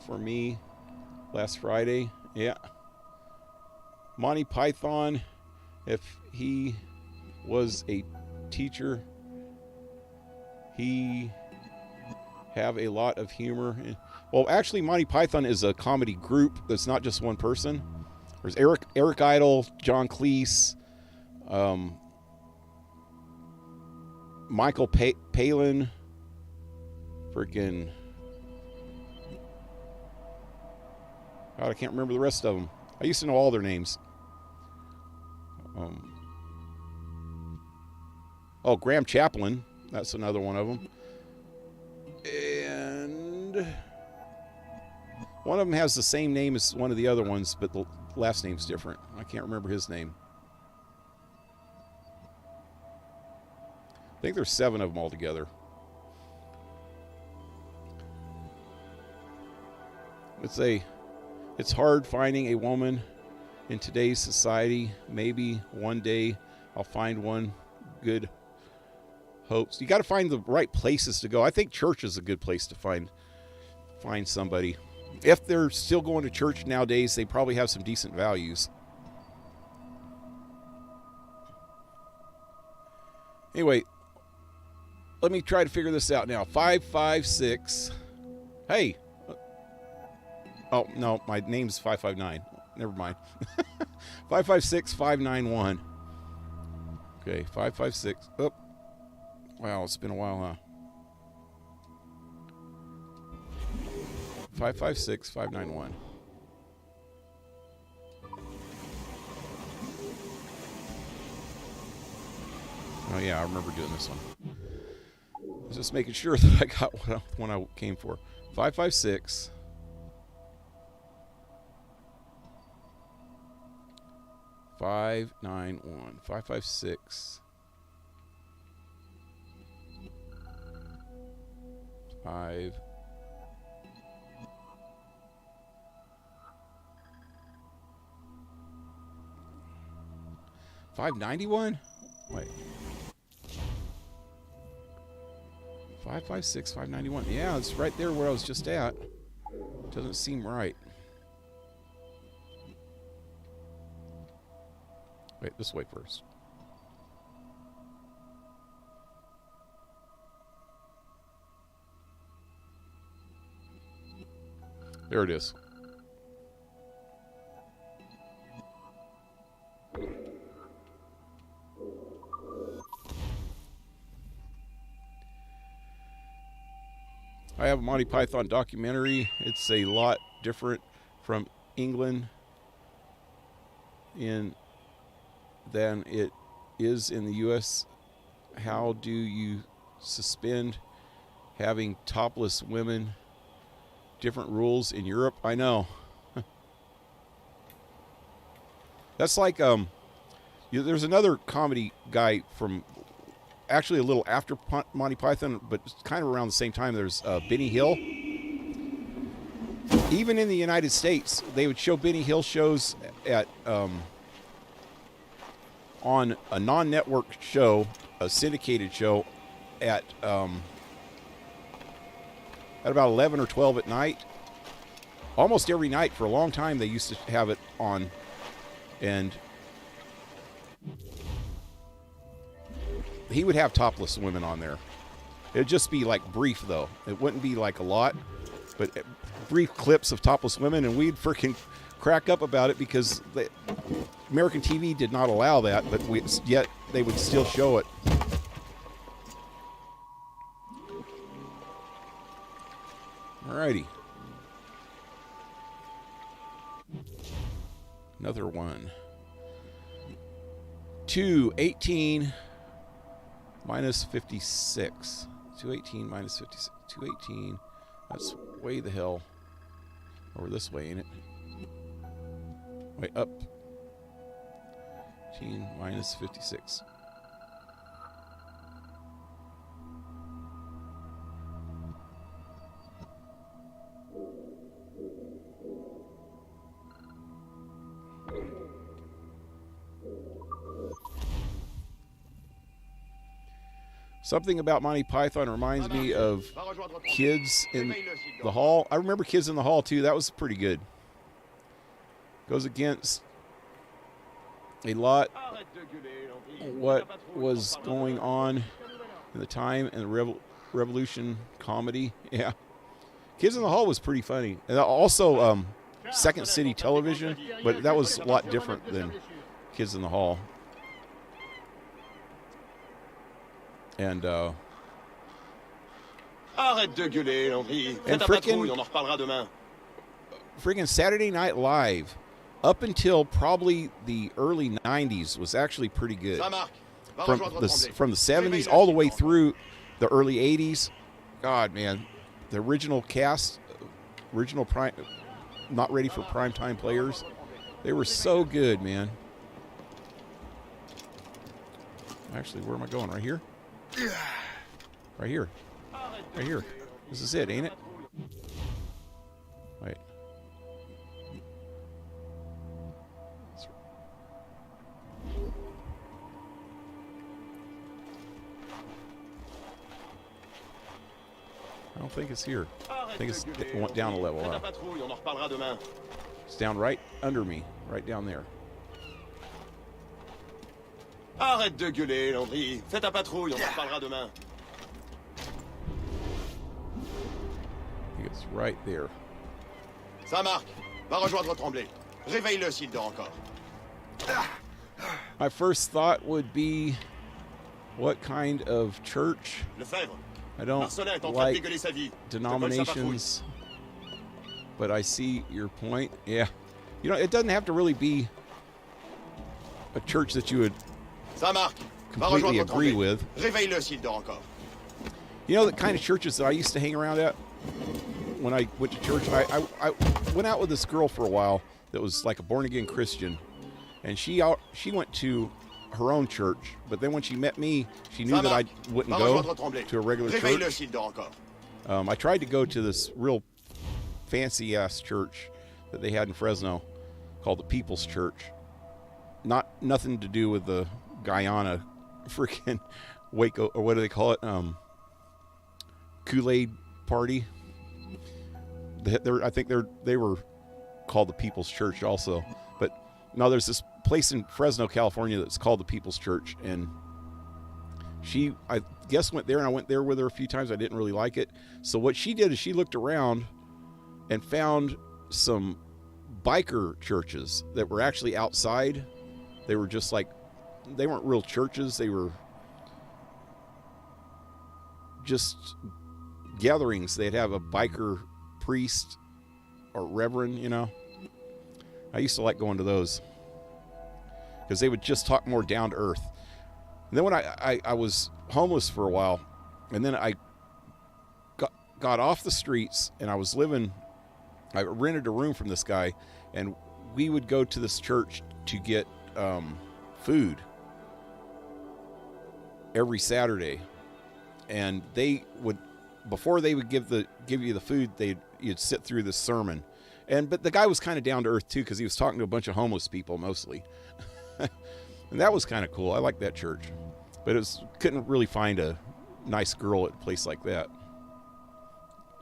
for me last Friday. Yeah. Monty Python, if he was a teacher, he have a lot of humor. Well, actually, Monty Python is a comedy group that's not just one person. There's Eric Idle, John Cleese, Michael Palin, freaking, God, I can't remember the rest of them. I used to know all their names. Oh, Graham Chaplin, that's another one of them. And one of them has the same name as one of the other ones, but the last name's different. I can't remember his name. I think there's 7 of them altogether. It's hard finding a woman in today's society. Maybe one day I'll find one. Good hopes. You got to find the right places to go. I think church is a good place to find somebody. If they're still going to church nowadays, they probably have some decent values. Anyway, let me try to figure this out now. 556. Hey. Oh, no, my name's 559. Never mind. 556-591. Okay, 556. Oh. Wow, it's been a while, huh? 556-591. Oh, yeah, I remember doing this one. I was just making sure that I got what I came for. 556. 591. 556. 5. 591? Wait. 556, 591. Yeah, it's right there where I was just at. Doesn't seem right. Wait, this way first. There it is. I have a Monty Python documentary. It's a lot different from England than it is in the U.S. How do you suspend having topless women? Different rules in Europe. I know. That's like there's another comedy guy from actually a little after Monty Python, but kind of around the same time. There's Benny Hill. Even in the United States, they would show Benny Hill shows at on a non-network show, a syndicated show at about 11 or 12 at night. Almost every night for a long time they used to have it on And he would have topless women on there. It'd just be like brief, though. It wouldn't be like a lot, but brief clips of topless women, and we'd freaking crack up about it because American TV did not allow that, but yet they would still show it. Alrighty. Another one. 218 minus 56. 218 minus 56. 218. That's way the hell over this way, ain't it? Wait, up. 18 minus 56. Something about Monty Python reminds me of Kids in the Hall. I remember Kids in the Hall, too. That was pretty good. Goes against a lot what was going on in the time in the Revolution comedy. Yeah. Kids in the Hall was pretty funny. And also Second City Television, but that was a lot different than Kids in the Hall. And Arrête de gueuler, Henri. Fais ta patrouille, on en reparlera demain. Freaking Saturday Night Live, up until probably the early 90s, was actually pretty good. From the 70s all the way through the early 80s. God, man. The original cast, original prime, not ready for primetime players. They were so good, man. Actually, where am I going? Right here? Right here. Right here. This is it, ain't it? Wait. I don't think it's here. I think it's went down a level. Huh? It's down right under me. Right down there. Arrête de gueuler, Henri. Fais ta patrouille, on en reparlera demain. I think it's right there. Saint-Marc, va rejoindre Tremblay. Réveille-le s'il dort encore. My first thought would be, what kind of church? Lefebvre. I don't like denominations, but I see your point. Yeah. You know, it doesn't have to really be a church that you would completely agree with. Réveille-le s'il dort encore. You know the kind of churches that I used to hang around at when I went to church? I went out with this girl for a while that was like a born-again Christian, and she went to her own church, but then when she met me, she knew that I wouldn't go to a regular church. I tried to go to this real fancy-ass church that they had in Fresno called the People's Church. Nothing to do with the Guyana freaking Waco, or what do they call it? Kool-Aid party. I think they were called the People's Church also. But no, there's this place in Fresno, California that's called the People's Church, and she, I guess, went there, and I went there with her a few times. I didn't really like it. So what she did is she looked around and found some biker churches that were actually outside. They were just like, they weren't real churches. They were just gatherings. They'd have a biker priest or reverend, you know. I used to like going to those because they would just talk more down to earth. And then when I was homeless for a while, and then I got off the streets, and I rented a room from this guy, and we would go to this church to get food every Saturday. And they would, before they would give you the food, you'd sit through this sermon. But the guy was kind of down to earth too, because he was talking to a bunch of homeless people mostly. And that was kind of cool. I liked that church. But couldn't really find a nice girl at a place like that.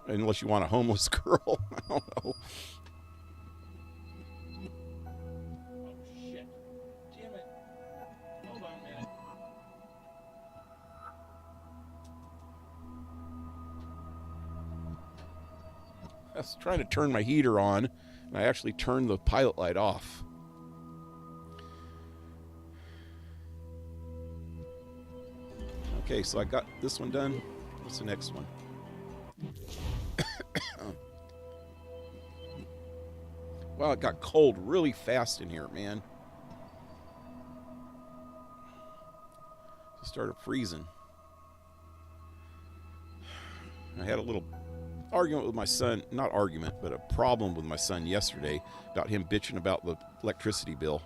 Unless you want a homeless girl. I don't know. Oh, shit. I was trying to turn my heater on, and I actually turned the pilot light off. Okay, so I got this one done. What's the next one? Wow, it got cold really fast in here, man. It started freezing. I had a little argument with my son, not argument, but a problem with my son yesterday about him bitching about the electricity bill.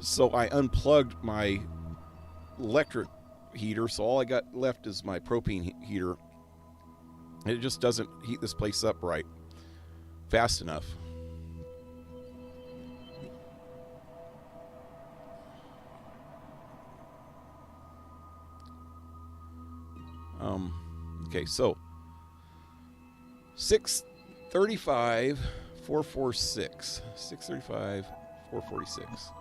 So I unplugged my electric heater, so all I got left is my propane heater. It just doesn't heat this place up right fast enough. Okay, so 635 446 635 446.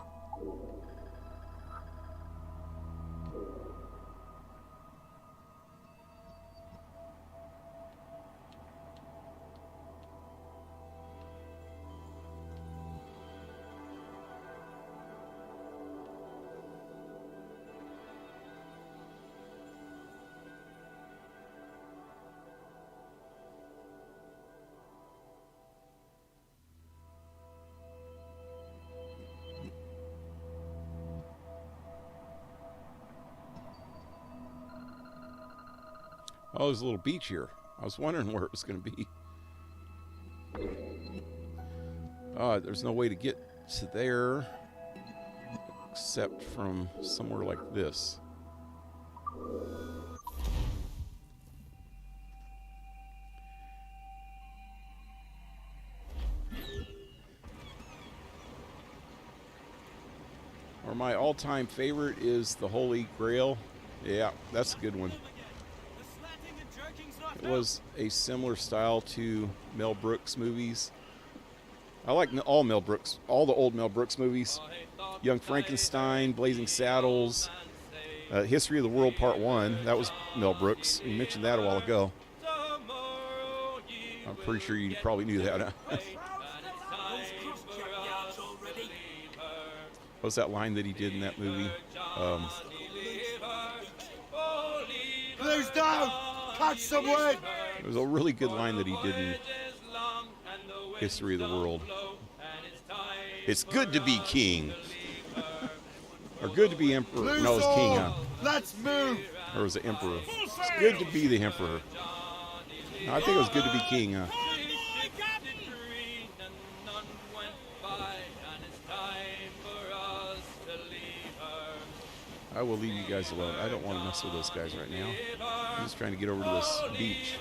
Oh, there's a little beach here. I was wondering where it was going to be. There's no way to get to there except from somewhere like this. Or my all-time favorite is the Holy Grail. Yeah, that's a good one. It was a similar style to Mel Brooks movies. I like all the old Mel Brooks movies. Young Frankenstein, Blazing Saddles, History of the World Part 1. That was Mel Brooks. You mentioned that a while ago. I'm pretty sure you probably knew that. What was that line that he did in that movie? Blue's down! Catch some wind! It was a really good line that he did in History of the World. It's good to be king. Or good to be emperor. Blue's No, it was king, huh? Let's move! Or was it emperor? It's good to be the emperor. No, I think it was good to be king, huh? I will leave you guys alone. I don't want to mess with those guys right now. I'm just trying to get over to this beach.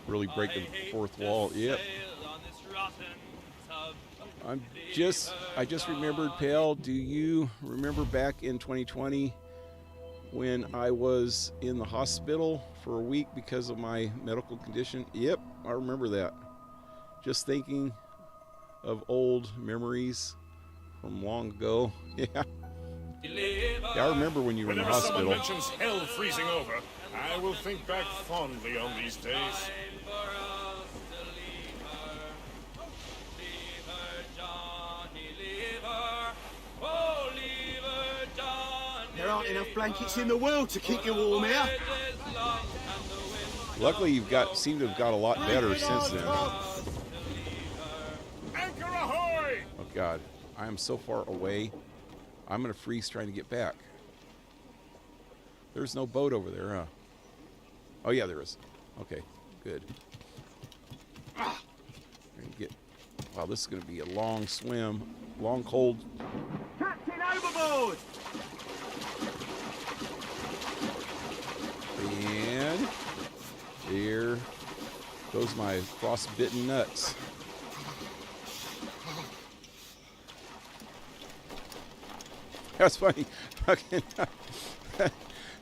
Really break the fourth wall. Yep. I just remembered, Pale, do you remember back in 2020 when I was in the hospital for a week because of my medical condition? Yep, I remember that. Just thinking of old memories from long ago. Yeah. Yeah, I remember when you were in the hospital. Whenever someone mentions hell freezing over, I will think back fondly on these days. There aren't enough blankets in the world to keep you warm here. Luckily, seem to have got a lot better since then. Anchor ahoy! Oh God, I am so far away. I'm gonna freeze trying to get back. There's no boat over there, huh? Oh yeah, there is. Okay, good. Wow, this is gonna be a long swim, long cold. Captain overboard! And there goes my frostbitten nuts. That's funny.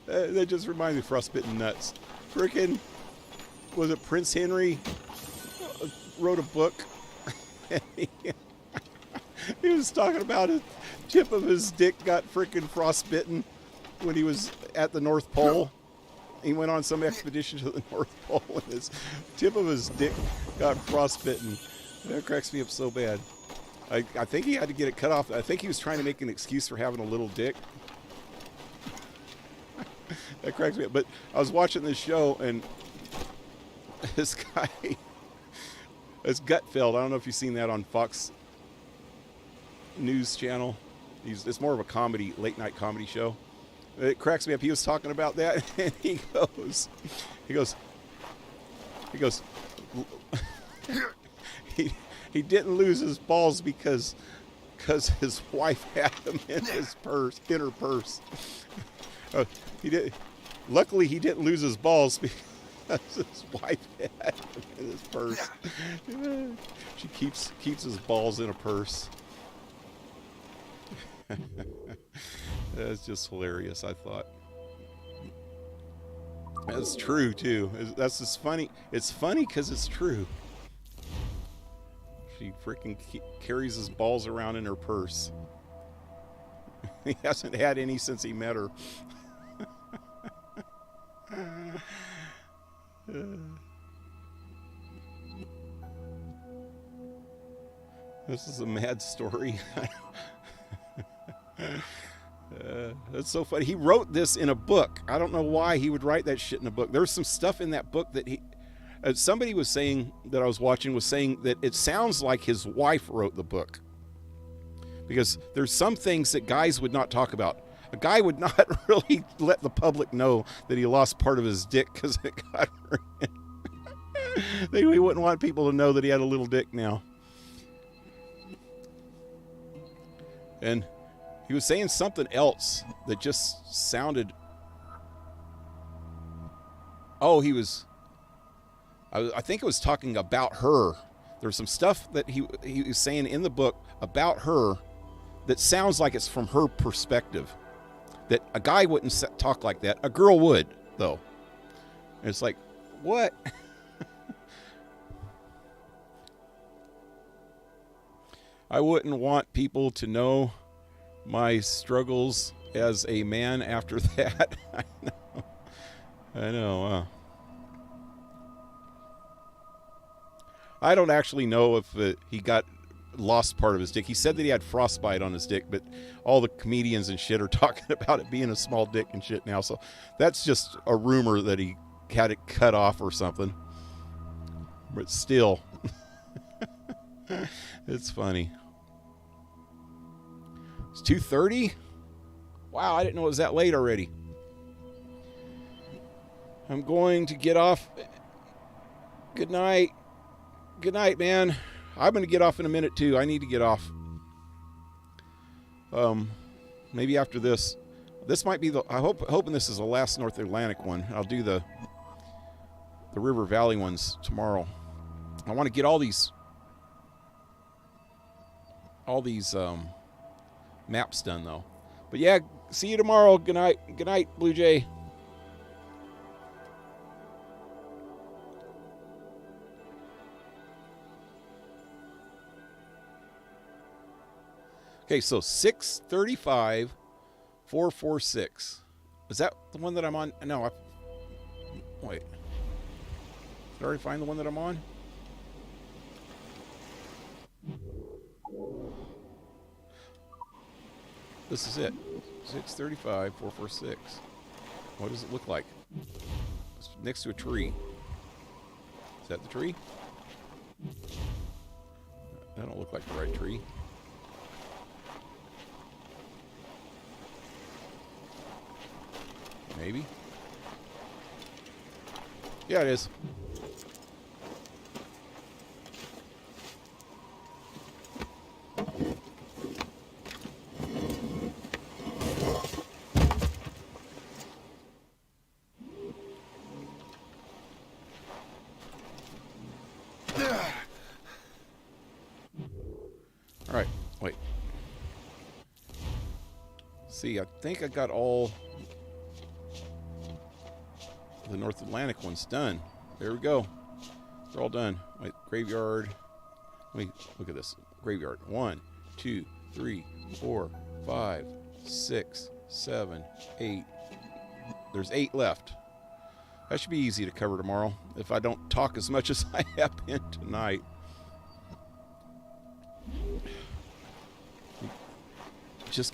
That just reminds me of frostbitten nuts. Frickin', was it Prince Henry wrote a book? He was talking about the tip of his dick got freaking frostbitten when he was at the North Pole. He went on some expedition to the North Pole and his tip of his dick got frostbitten. That cracks me up so bad. I think he had to get it cut off. I think he was trying to make an excuse for having a little dick. That cracks me up. But I was watching this show and this guy, it's Gutfeld. I don't know if you've seen that on Fox News Channel. It's more of a comedy, late night comedy show. It cracks me up. He was talking about that, and he goes, he didn't lose his balls because his wife had them in her purse. He did. Luckily, he didn't lose his balls because his wife had them in his purse. She keeps his balls in a purse. That's just hilarious, I thought. That's true, too. That's just funny. It's funny because it's true. She freaking carries his balls around in her purse. He hasn't had any since he met her. This is a mad story. That's so funny. He wrote this in a book. I don't know why he would write that shit in a book. There's some stuff in that book that somebody was saying that I was watching was saying that it sounds like his wife wrote the book, because there's some things that guys would not talk about. A guy would not really let the public know that he lost part of his dick because it got he wouldn't want people to know that he had a little dick now. And he was saying something else that just sounded... Oh, he was... I think it was talking about her. There's some stuff that he was saying in the book about her that sounds like it's from her perspective. That a guy wouldn't talk like that. A girl would, though. And it's like, what? I wouldn't want people to know my struggles as a man after that. I know. I don't actually know if he got lost part of his dick. He said that he had frostbite on his dick, but all the comedians and shit are talking about it being a small dick and shit now. So that's just a rumor that he had it cut off or something. But still, it's funny. It's 2:30. Wow, I didn't know it was that late already. I'm going to get off. Good night. Good night, man. I'm going to get off in a minute, too. I need to get off. Maybe after this. This might be hoping this is the last North Atlantic one. I'll do the River Valley ones tomorrow. I want to get all these maps done, though. But yeah, see you tomorrow. Good night. Good night, Blue Jay. Okay, so 635 446. Is that the one that I'm on? No, wait. Did I already find the one that I'm on? This is it. 635 446. What does it look like? It's next to a tree. Is that the tree? That don't look like the right tree. Maybe. Yeah, it is. All right, wait. See, I think I got all the North Atlantic one's done. There we go. They're all done. Wait, graveyard. Let me look at this. Graveyard. 1, 2, 3, 4, 5, 6, 7, 8. There's 8 left. That should be easy to cover tomorrow if I don't talk as much as I have been tonight. Just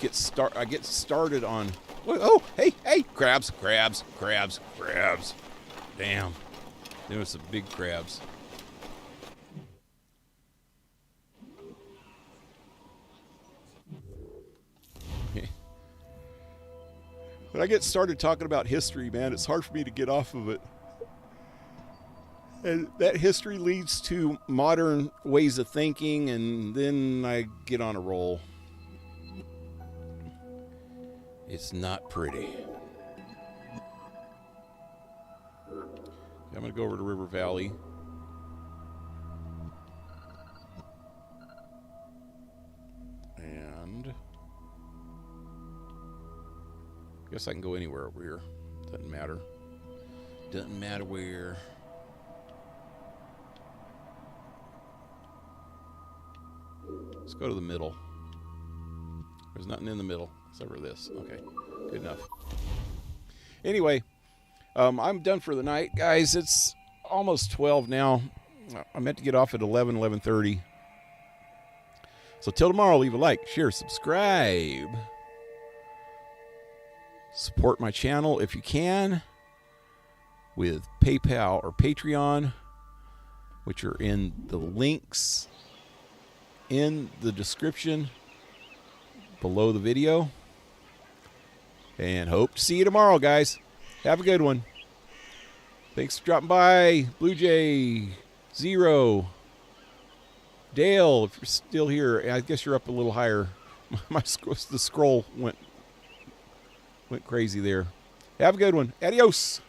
I get started on. Oh, hey, crabs. Damn, there was some big crabs. When I get started talking about history, man, it's hard for me to get off of it. And that history leads to modern ways of thinking, and then I get on a roll. It's not pretty. I'm going to go over to River Valley. And I guess I can go anywhere over here. Doesn't matter. Doesn't matter where. Let's go to the middle. There's nothing in the middle except for this. Okay, good enough. Anyway, I'm done for the night, guys. It's almost 12 now. I meant to get off at 11:30. So till tomorrow, leave a like, share, subscribe. Support my channel if you can with PayPal or Patreon, which are in the links in the description below the video. And hope to see you tomorrow, guys. Have a good one. Thanks for dropping by. Blue Jay, Zero, Dale, if you're still here. I guess you're up a little higher. The scroll went crazy there. Have a good one. Adios.